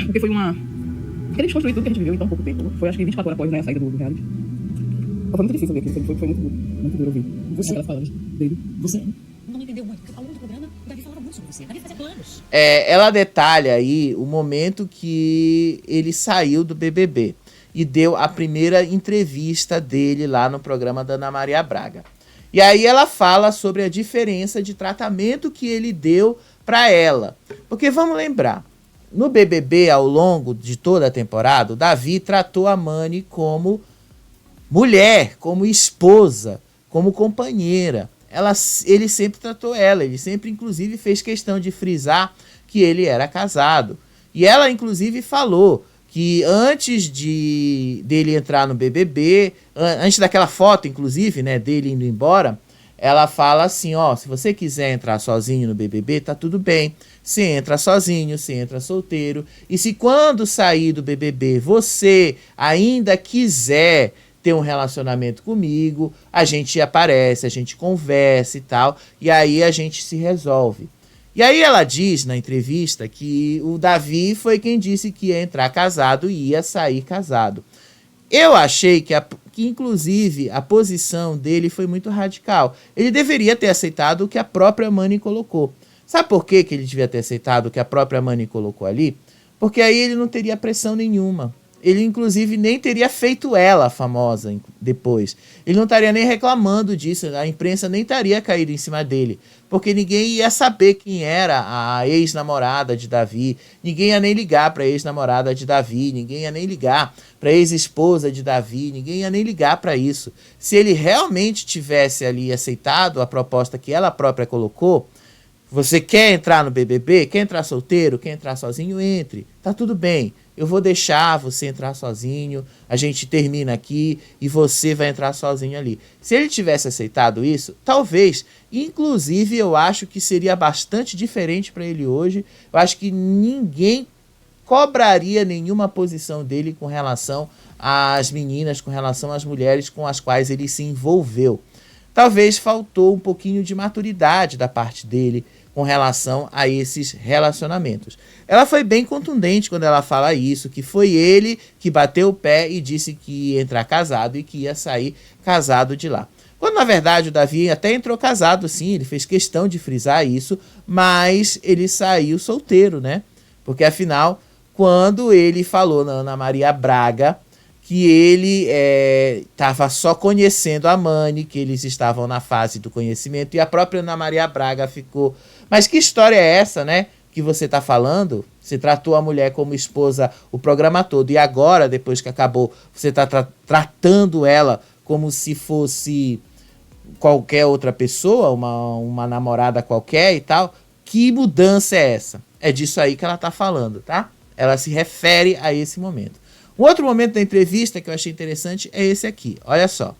Porque foi uma... Porque ele desconstruiu tudo que a gente viveu em tão pouco tempo. Foi acho que 24 horas após, né, a saída do reality. Então, foi muito difícil ver aquilo, foi muito duro. Muito duro ouvir. Aquelas palavras dele. Você não entendeu muito, porque ao longo do programa, o Davi falava muito sobre você. Davi fazia planos. Ela detalha aí o momento que ele saiu do BBB e deu a primeira entrevista dele lá no programa da Ana Maria Braga. E aí ela fala sobre a diferença de tratamento que ele deu para ela. Porque vamos lembrar, no BBB, ao longo de toda a temporada, o Davi tratou a Mani como mulher, como esposa, como companheira. Ele sempre tratou ela, ele sempre, inclusive, fez questão de frisar que ele era casado. E ela, inclusive, falou que antes dele entrar no BBB, antes daquela foto, inclusive, né, dele indo embora, ela fala assim, se você quiser entrar sozinho no BBB, tá tudo bem. Você entra sozinho, você entra solteiro. E se quando sair do BBB você ainda quiser ter um relacionamento comigo, a gente aparece, a gente conversa e tal, e aí a gente se resolve. E aí ela diz na entrevista que o Davi foi quem disse que ia entrar casado e ia sair casado. Eu achei que inclusive, a posição dele foi muito radical. Ele deveria ter aceitado o que a própria Manny colocou. Sabe por que ele devia ter aceitado o que a própria Manny colocou ali? Porque aí ele não teria pressão nenhuma. Ele, inclusive, nem teria feito ela famosa depois. Ele não estaria nem reclamando disso, a imprensa nem estaria caído em cima dele, porque ninguém ia saber quem era a ex-namorada de Davi, ninguém ia nem ligar para a ex-namorada de Davi, ninguém ia nem ligar para a ex-esposa de Davi, ninguém ia nem ligar para isso. Se ele realmente tivesse ali aceitado a proposta que ela própria colocou, você quer entrar no BBB? Quer entrar solteiro? Quer entrar sozinho? Entre. Tá tudo bem. Eu vou deixar você entrar sozinho, a gente termina aqui e você vai entrar sozinho ali. Se ele tivesse aceitado isso, talvez, inclusive eu acho que seria bastante diferente para ele hoje. Eu acho que ninguém cobraria nenhuma posição dele com relação às meninas, com relação às mulheres com as quais ele se envolveu. Talvez faltou um pouquinho de maturidade da parte dele com relação a esses relacionamentos. Ela foi bem contundente quando ela fala isso, que foi ele que bateu o pé e disse que ia entrar casado e que ia sair casado de lá. Quando, na verdade, o Davi até entrou casado, sim, ele fez questão de frisar isso, mas ele saiu solteiro, né? Porque, afinal, quando ele falou na Ana Maria Braga que ele estava só conhecendo a Manny, que eles estavam na fase do conhecimento, e a própria Ana Maria Braga ficou... Mas que história é essa, né, que você está falando? Você tratou a mulher como esposa o programa todo, e agora, depois que acabou, você está tratando ela como se fosse qualquer outra pessoa, uma namorada qualquer e tal. Que mudança é essa? É disso aí que ela está falando, tá? Ela se refere a esse momento. Um outro momento da entrevista que eu achei interessante é esse aqui. Olha só.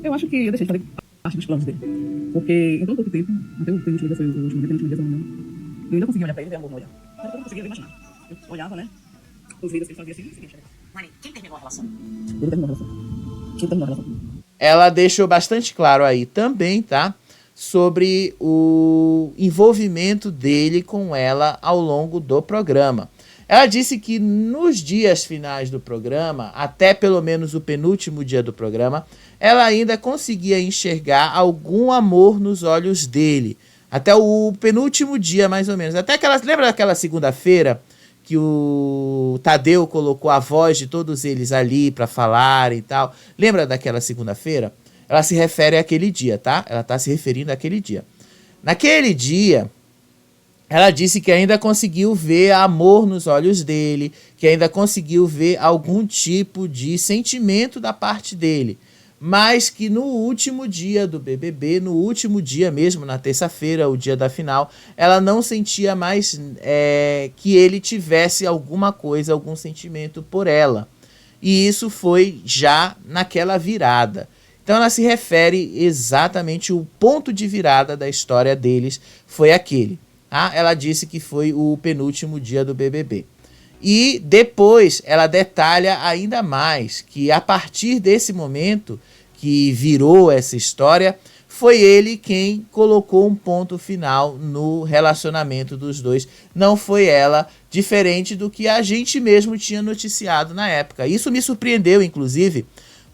Eu acho que eu deixei de fazer parte dos planos dele. Porque em tão pouco tempo, até o penúltimo dia foi o último dia, se eu não me engano, eu ainda conseguia olhar pra ele e ver amor no olhar. Mas eu não conseguia imaginar. Eu olhava, né? Os vídeos que ele fazia assim, o seguinte, né? Mani, quem terminou a relação? Ele terminou a relação. Quem terminou a relação? Ela deixou bastante claro aí também, tá? Sobre o envolvimento dele com ela ao longo do programa. Ela disse que nos dias finais do programa, até pelo menos o penúltimo dia do programa, ela ainda conseguia enxergar algum amor nos olhos dele. Até o penúltimo dia, mais ou menos. Até aquela, lembra daquela segunda-feira que o Tadeu colocou a voz de todos eles ali para falar e tal? Lembra daquela segunda-feira? Ela se refere àquele dia, tá? Ela está se referindo àquele dia. Naquele dia, ela disse que ainda conseguiu ver amor nos olhos dele, que ainda conseguiu ver algum tipo de sentimento da parte dele, mas que no último dia do BBB, no último dia mesmo, na terça-feira, o dia da final, ela não sentia mais que ele tivesse alguma coisa, algum sentimento por ela. E isso foi já naquela virada. Então ela se refere exatamente, o ponto de virada da história deles foi aquele. Ela disse que foi o penúltimo dia do BBB. E depois ela detalha ainda mais que a partir desse momento que virou essa história, foi ele quem colocou um ponto final no relacionamento dos dois. Não foi ela, diferente do que a gente mesmo tinha noticiado na época. Isso me surpreendeu, inclusive,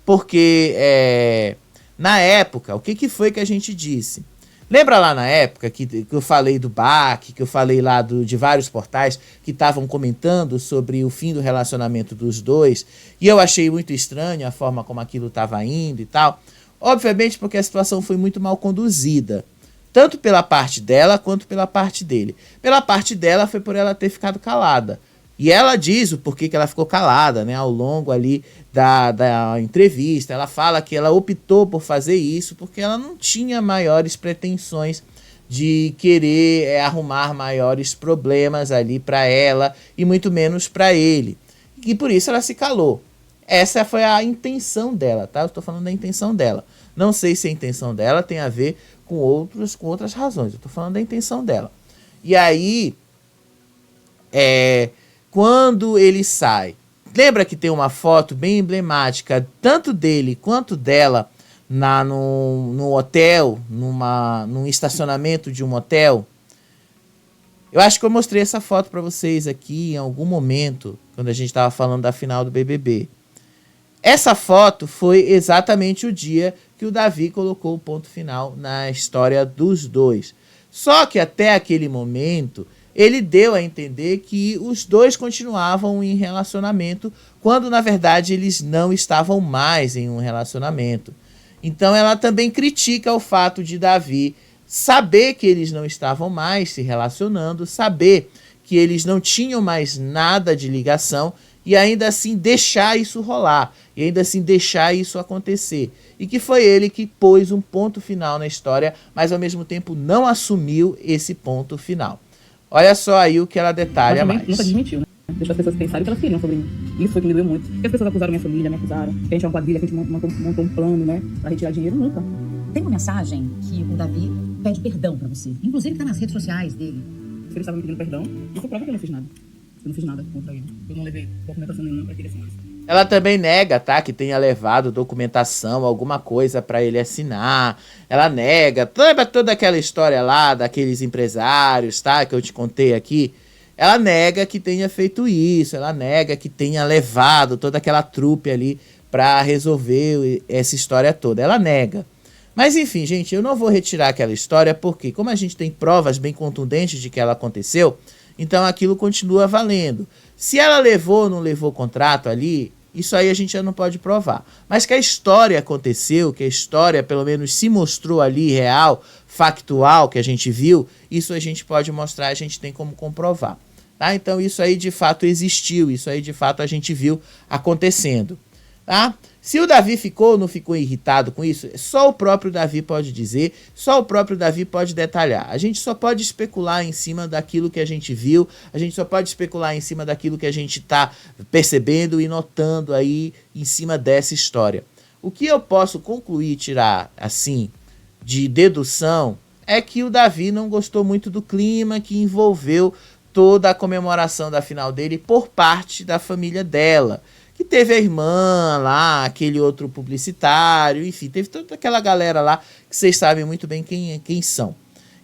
porque na época, o que foi que a gente disse? Lembra lá na época que eu falei do BAC, que eu falei lá de vários portais que estavam comentando sobre o fim do relacionamento dos dois, e eu achei muito estranho a forma como aquilo estava indo e tal. Obviamente porque a situação foi muito mal conduzida, tanto pela parte dela quanto pela parte dele. Pela parte dela foi por ela ter ficado calada. E ela diz o porquê que ela ficou calada, né, ao longo ali da entrevista. Ela fala que ela optou por fazer isso porque ela não tinha maiores pretensões de querer arrumar maiores problemas ali para ela e muito menos para ele. E por isso ela se calou. Essa foi a intenção dela, tá? Eu estou falando da intenção dela. Não sei se a intenção dela tem a ver com outras razões. Eu estou falando da intenção dela. E aí, quando ele sai, lembra que tem uma foto bem emblemática, tanto dele quanto dela, no hotel, num estacionamento de um hotel? Eu acho que eu mostrei essa foto para vocês aqui em algum momento, quando a gente estava falando da final do BBB. Essa foto foi exatamente o dia que o Davi colocou o ponto final na história dos dois. Só que até aquele momento, ele deu a entender que os dois continuavam em relacionamento, quando na verdade eles não estavam mais em um relacionamento. Então ela também critica o fato de Davi saber que eles não estavam mais se relacionando, saber que eles não tinham mais nada de ligação e ainda assim deixar isso rolar, e ainda assim deixar isso acontecer. E que foi ele que pôs um ponto final na história, mas ao mesmo tempo não assumiu esse ponto final. Olha só aí o que ela detalha mais. Nunca desmentiu, né? Deixou as pessoas pensarem o que elas queriam sobre mim. Isso foi que me doeu muito. Porque as pessoas acusaram minha família, me acusaram. Que a gente é uma quadrilha, que a gente montou um plano, né? Pra retirar dinheiro. Nunca. Tem uma mensagem que o Davi pede perdão pra você. Inclusive tá nas redes sociais dele. Se ele estava me pedindo perdão, isso prova que eu não fiz nada. Eu não fiz nada contra ele. Eu não levei documentação nenhuma pra que ele assinasse. Ela também nega, tá, que tenha levado documentação, alguma coisa para ele assinar. Ela nega toda aquela história lá daqueles empresários, tá, que eu te contei aqui. Ela nega que tenha feito isso, ela nega que tenha levado toda aquela trupe ali para resolver essa história toda. Ela nega. Mas enfim, gente, eu não vou retirar aquela história porque, como a gente tem provas bem contundentes de que ela aconteceu, então aquilo continua valendo. Se ela levou ou não levou contrato ali, isso aí a gente já não pode provar. Mas que a história aconteceu, que a história pelo menos se mostrou ali real, factual, que a gente viu, isso a gente pode mostrar, a gente tem como comprovar. Tá? Então isso aí de fato existiu, isso aí de fato a gente viu acontecendo. Tá? Se o Davi ficou ou não ficou irritado com isso, só o próprio Davi pode dizer, só o próprio Davi pode detalhar. A gente só pode especular em cima daquilo que a gente viu, a gente só pode especular em cima daquilo que a gente está percebendo e notando aí em cima dessa história. O que eu posso concluir, tirar assim, de dedução, é que o Davi não gostou muito do clima que envolveu toda a comemoração da final dele por parte da família dela. Que teve a irmã lá, aquele outro publicitário, enfim, teve toda aquela galera lá que vocês sabem muito bem quem são.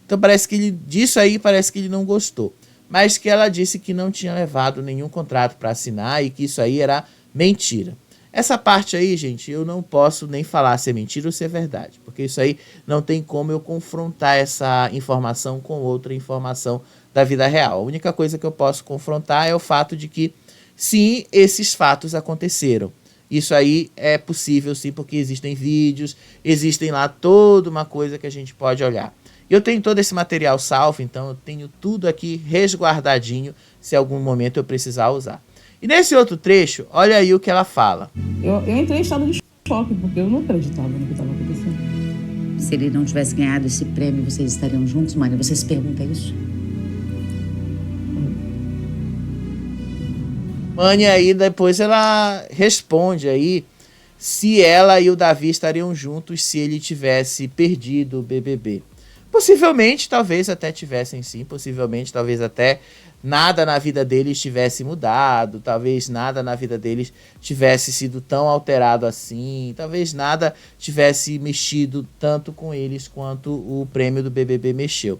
Então parece que disso aí parece que ele não gostou. Mas que ela disse que não tinha levado nenhum contrato para assinar e que isso aí era mentira. Essa parte aí, gente, eu não posso nem falar se é mentira ou se é verdade, porque isso aí não tem como eu confrontar essa informação com outra informação da vida real. A única coisa que eu posso confrontar é o fato de que sim, esses fatos aconteceram. Isso aí é possível sim, porque existem vídeos, existem lá toda uma coisa que a gente pode olhar. Eu tenho todo esse material salvo, então eu tenho tudo aqui resguardadinho, se algum momento eu precisar usar. E nesse outro trecho, olha aí o que ela fala. Eu entrei em estado de choque, porque eu não acreditava no que estava acontecendo. Se ele não tivesse ganhado esse prêmio, vocês estariam juntos, Mari? Você se pergunta isso? Mãe aí depois ela responde aí se ela e o Davi estariam juntos se ele tivesse perdido o BBB. Possivelmente, talvez até tivessem sim, possivelmente, talvez até nada na vida deles tivesse mudado, talvez nada na vida deles tivesse sido tão alterado assim, talvez nada tivesse mexido tanto com eles quanto o prêmio do BBB mexeu.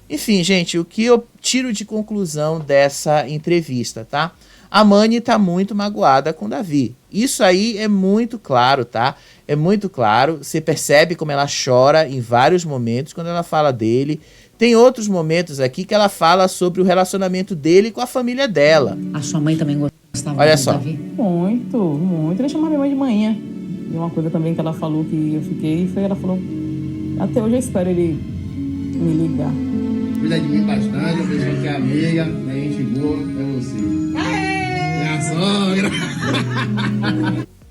Enfim, gente, o que eu tiro de conclusão dessa entrevista, tá? A Mani tá muito magoada com o Davi. Isso aí é muito claro, tá? É muito claro. Você percebe como ela chora em vários momentos quando ela fala dele. Tem outros momentos aqui que ela fala sobre o relacionamento dele com a família dela. A sua mãe também gostava Olha do só. Davi? Muito, muito. Ele chamava minha mãe de manhã. E uma coisa também que ela falou que eu fiquei, foi ela falou, até hoje eu espero ele me ligar. Cuida de mim bastante, a pessoa que é amiga, da gente boa, é você. É a sogra.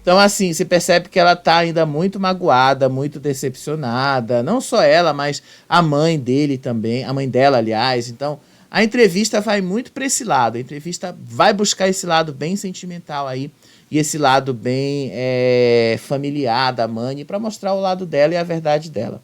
Então, assim, você percebe que ela tá ainda muito magoada, muito decepcionada. Não só ela, mas a mãe dele também, a mãe dela, aliás. Então, a entrevista vai muito para esse lado. A entrevista vai buscar esse lado bem sentimental aí e esse lado bem familiar da mãe para mostrar o lado dela e a verdade dela.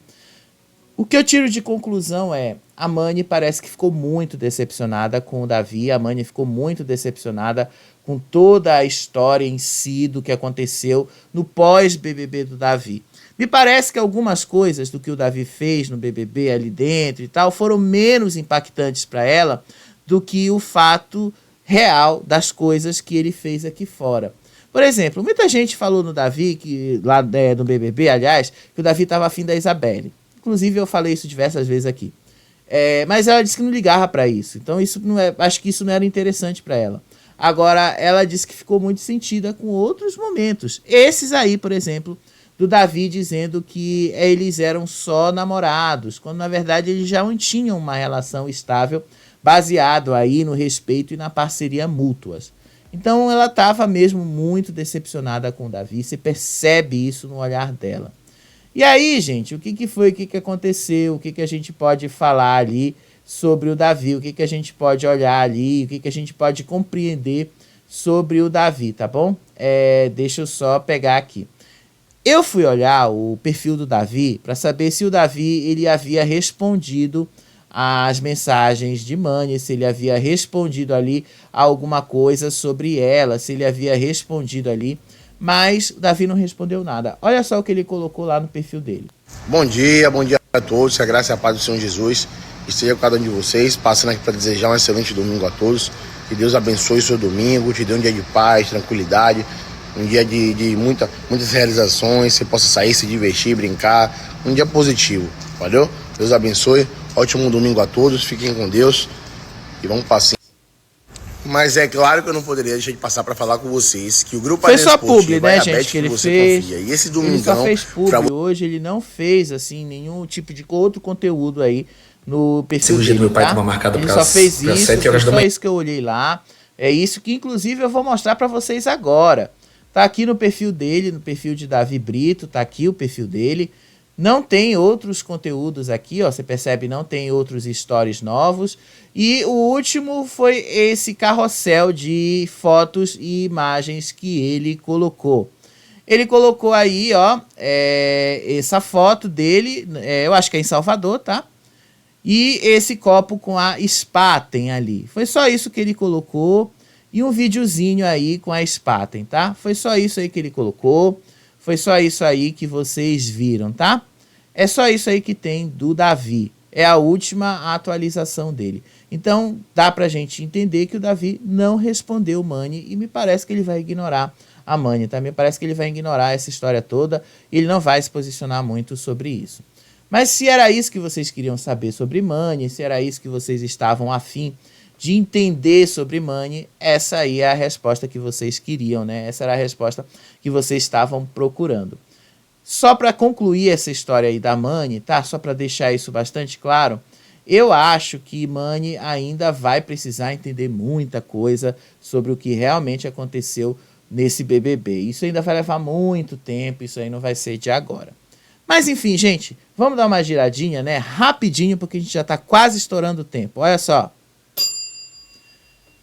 O que eu tiro de conclusão é, a Mani parece que ficou muito decepcionada com o Davi, a Mani ficou muito decepcionada com toda a história em si do que aconteceu no pós-BBB do Davi. Me parece que algumas coisas do que o Davi fez no BBB ali dentro e tal foram menos impactantes para ela do que o fato real das coisas que ele fez aqui fora. Por exemplo, muita gente falou no Davi, lá no BBB, aliás, que o Davi estava afim da Isabelle. Inclusive eu falei isso diversas vezes aqui. Mas ela disse que não ligava para isso. Então isso não acho que isso não era interessante para ela. Agora, ela disse que ficou muito sentida com outros momentos. Esses aí, por exemplo, do Davi dizendo que eles eram só namorados, quando na verdade eles já não tinham uma relação estável, baseado aí no respeito e na parceria mútuas. Então ela estava mesmo muito decepcionada com o Davi, você percebe isso no olhar dela. E aí, gente, o que foi, o que aconteceu, o que a gente pode falar ali sobre o Davi, o que a gente pode olhar ali, o que a gente pode compreender sobre o Davi, tá bom? Deixa eu só pegar aqui. Eu fui olhar o perfil do Davi para saber se o Davi ele havia respondido às mensagens de Mani, se ele havia respondido ali a alguma coisa sobre ela, se ele havia respondido ali, mas o Davi não respondeu nada. Olha só o que ele colocou lá no perfil dele. Bom dia a todos, que a graça e a paz do Senhor Jesus esteja com cada um de vocês, passando aqui para desejar um excelente domingo a todos, que Deus abençoe o seu domingo, te dê um dia de paz, tranquilidade, um dia de muitas realizações, você possa sair, se divertir, brincar, um dia positivo, valeu? Deus abençoe, ótimo domingo a todos, fiquem com Deus e vamos passar. Mas é claro que eu não poderia deixar de passar para falar com vocês que o Grupo Foi Arena só publi, Esportiva né, é a gente, bet que ele você fez. confia. E esse Ele só domingão, fez publi hoje, ele não fez, assim, nenhum tipo de outro conteúdo aí no perfil Cirurgia dele, do meu pai tá? estava marcada Ele para só fez isso, 7 horas foi da só manhã. isso que eu olhei lá. É isso que, inclusive, eu vou mostrar para vocês agora. Tá aqui no perfil dele, no perfil de Davi Brito, tá aqui o perfil dele. Não tem outros conteúdos aqui, ó, você percebe, não tem outros stories novos. E o último foi esse carrossel de fotos e imagens que ele colocou. Ele colocou aí, ó, essa foto dele, eu acho que é em Salvador, tá? E esse copo com a Spaten ali. Foi só isso que ele colocou. E um videozinho aí com a Spaten, tá? Foi só isso aí que ele colocou. Foi só isso aí que vocês viram, tá? É só isso aí que tem do Davi. É a última atualização dele. Então, dá pra gente entender que o Davi não respondeu o Mani e me parece que ele vai ignorar a Mani, tá? Me parece que ele vai ignorar essa história toda e ele não vai se posicionar muito sobre isso. Mas se era isso que vocês queriam saber sobre Mani, se era isso que vocês estavam afim de entender sobre Mani, essa aí é a resposta que vocês queriam, né? Essa era a resposta que vocês estavam procurando. Só para concluir essa história aí da Mani, tá? Só para deixar isso bastante claro, eu acho que Mani ainda vai precisar entender muita coisa sobre o que realmente aconteceu nesse BBB. Isso ainda vai levar muito tempo, isso aí não vai ser de agora. Mas enfim, gente, vamos dar uma giradinha, né? Rapidinho, porque a gente já está quase estourando o tempo. Olha só.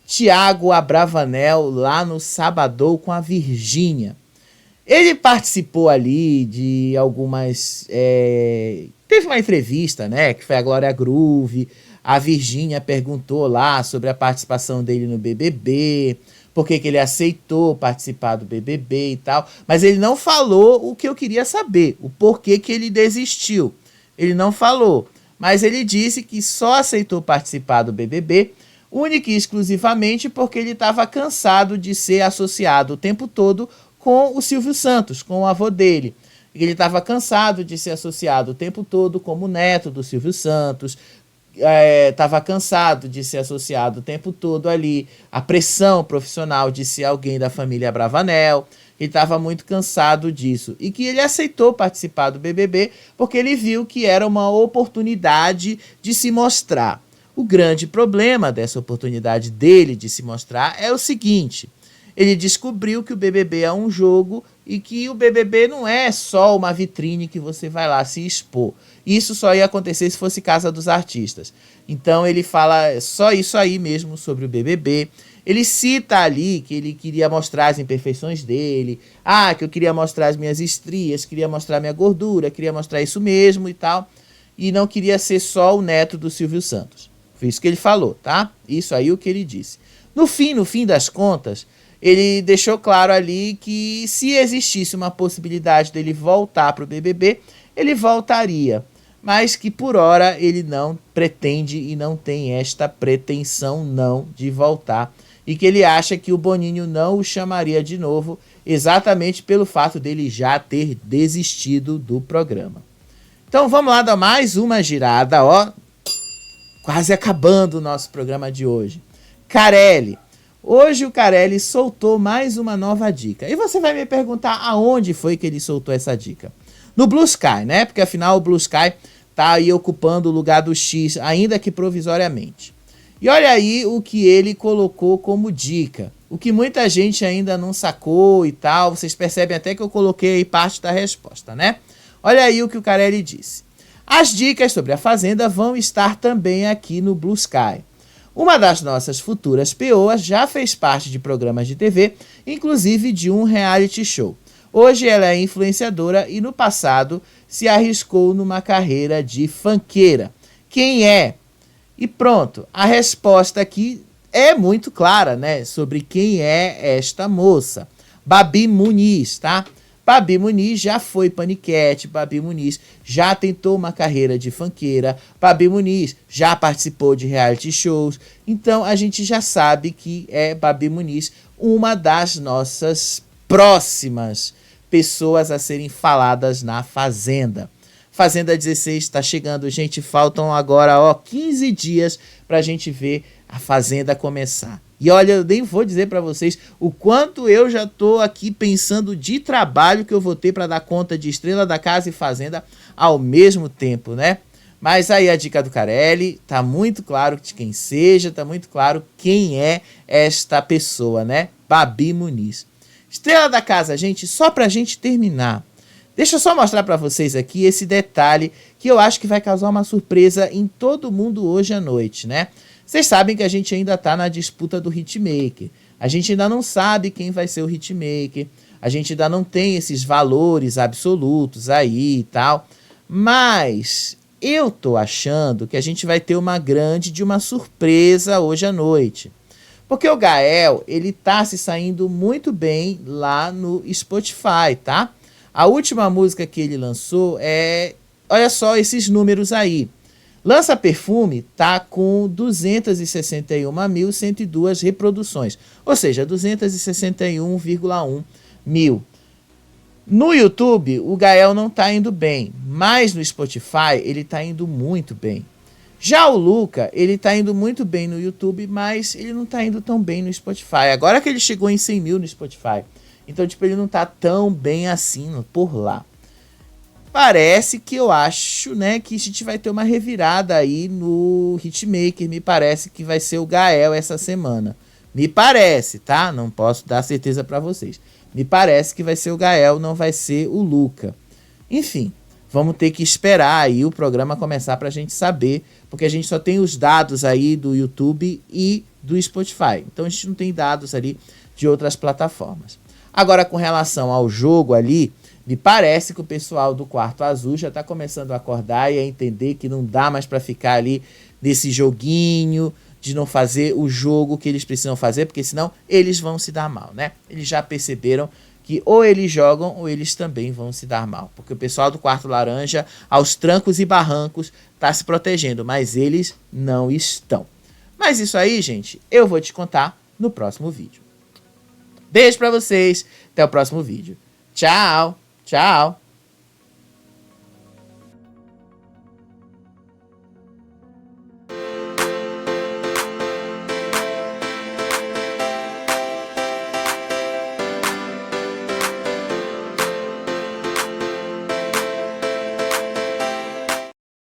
Thiago Abravanel lá no Sabadão com a Virgínia. Ele participou ali de algumas... teve uma entrevista, né? Que foi a Glória Groove. A Virgínia perguntou lá sobre a participação dele no BBB, por que ele aceitou participar do BBB e tal. Mas ele não falou o que eu queria saber, o porquê que ele desistiu. Ele não falou, mas ele disse que só aceitou participar do BBB única e exclusivamente porque ele estava cansado de ser associado o tempo todo com o Silvio Santos, com o avô dele. Ele estava cansado de ser associado o tempo todo como neto do Silvio Santos, estava cansado de ser associado o tempo todo ali a pressão profissional de ser alguém da família Abravanel. Ele estava muito cansado disso e que ele aceitou participar do BBB porque ele viu que era uma oportunidade de se mostrar. O grande problema dessa oportunidade dele de se mostrar é o seguinte: ele descobriu que o BBB é um jogo e que o BBB não é só uma vitrine que você vai lá se expor. Isso só ia acontecer se fosse Casa dos Artistas. Então ele fala só isso aí mesmo sobre o BBB. Ele cita ali que ele queria mostrar as imperfeições dele. Que eu queria mostrar as minhas estrias, queria mostrar minha gordura, queria mostrar isso mesmo e tal. e não queria ser só o neto do Silvio Santos. Foi isso que ele falou, tá? Isso aí o que ele disse. No fim das contas, ele deixou claro ali que se existisse uma possibilidade dele voltar para o BBB, ele voltaria. Mas que por hora ele não pretende e não tem esta pretensão não de voltar. E que ele acha que o Boninho não o chamaria de novo, exatamente pelo fato dele já ter desistido do programa. Então vamos lá dar mais uma girada, ó. Quase acabando o nosso programa de hoje. Carelli. Hoje o Carelli soltou mais uma nova dica. E você vai me perguntar aonde foi que ele soltou essa dica. No Blue Sky, né? Porque afinal o Blue Sky tá aí ocupando o lugar do X, ainda que provisoriamente. E olha aí o que ele colocou como dica. O que muita gente ainda não sacou e tal. Vocês percebem até que eu coloquei aí parte da resposta, né? Olha aí o que o Carelli disse. As dicas sobre a Fazenda vão estar também aqui no Blue Sky. Uma das nossas futuras POAs já fez parte de programas de TV, inclusive de um reality show. Hoje ela é influenciadora e no passado se arriscou numa carreira de funkeira. Quem é? E pronto, a resposta aqui é muito clara, né? Sobre quem é esta moça. Babi Muniz, tá? Babi Muniz já foi paniquete, Babi Muniz já tentou uma carreira de funkeira, Babi Muniz já participou de reality shows, então a gente já sabe que é Babi Muniz uma das nossas próximas pessoas a serem faladas na Fazenda. Fazenda 16 está chegando, gente, faltam agora 15 dias para a gente ver a Fazenda começar. E olha, eu nem vou dizer para vocês o quanto eu já tô aqui pensando de trabalho que eu vou ter para dar conta de Estrela da Casa e Fazenda ao mesmo tempo, né? Mas aí a dica do Carelli, tá muito claro de quem seja, tá muito claro quem é esta pessoa, né? Babi Muniz. Estrela da Casa, gente, só pra gente terminar. Deixa eu só mostrar para vocês aqui esse detalhe que eu acho que vai causar uma surpresa em todo mundo hoje à noite, né? Vocês sabem que a gente ainda está na disputa do hitmaker. A gente ainda não sabe quem vai ser o hitmaker. A gente ainda não tem esses valores absolutos aí e tal. Mas eu tô achando que a gente vai ter uma surpresa hoje à noite. Porque o Gael, ele tá se saindo muito bem lá no Spotify, tá? A última música que ele lançou é... Olha só esses números aí. Lança Perfume tá com 261.102 reproduções, ou seja, 261,1 mil. No YouTube, o Gael não tá indo bem, mas no Spotify ele tá indo muito bem. Já o Luca, ele tá indo muito bem no YouTube, mas ele não tá indo tão bem no Spotify. Agora que ele chegou em 100 mil no Spotify, então tipo, ele não tá tão bem assim por lá. Parece que eu acho, né, que a gente vai ter uma revirada aí no hitmaker. Me parece que vai ser o Gael essa semana. Me parece, tá? Não posso dar certeza pra vocês. Me parece que vai ser o Gael, não vai ser o Luca. Enfim, vamos ter que esperar aí o programa começar pra gente saber, porque a gente só tem os dados aí do YouTube e do Spotify. Então a gente não tem dados ali de outras plataformas. Agora, com relação ao jogo ali, me parece que o pessoal do Quarto Azul já está começando a acordar e a entender que não dá mais para ficar ali nesse joguinho, de não fazer o jogo que eles precisam fazer, porque senão eles vão se dar mal, né? Eles já perceberam que ou eles jogam ou eles também vão se dar mal. Porque o pessoal do Quarto Laranja, aos trancos e barrancos, está se protegendo, mas eles não estão. Mas isso aí, gente, eu vou te contar no próximo vídeo. Beijo para vocês, até o próximo vídeo. Tchau! Tchau!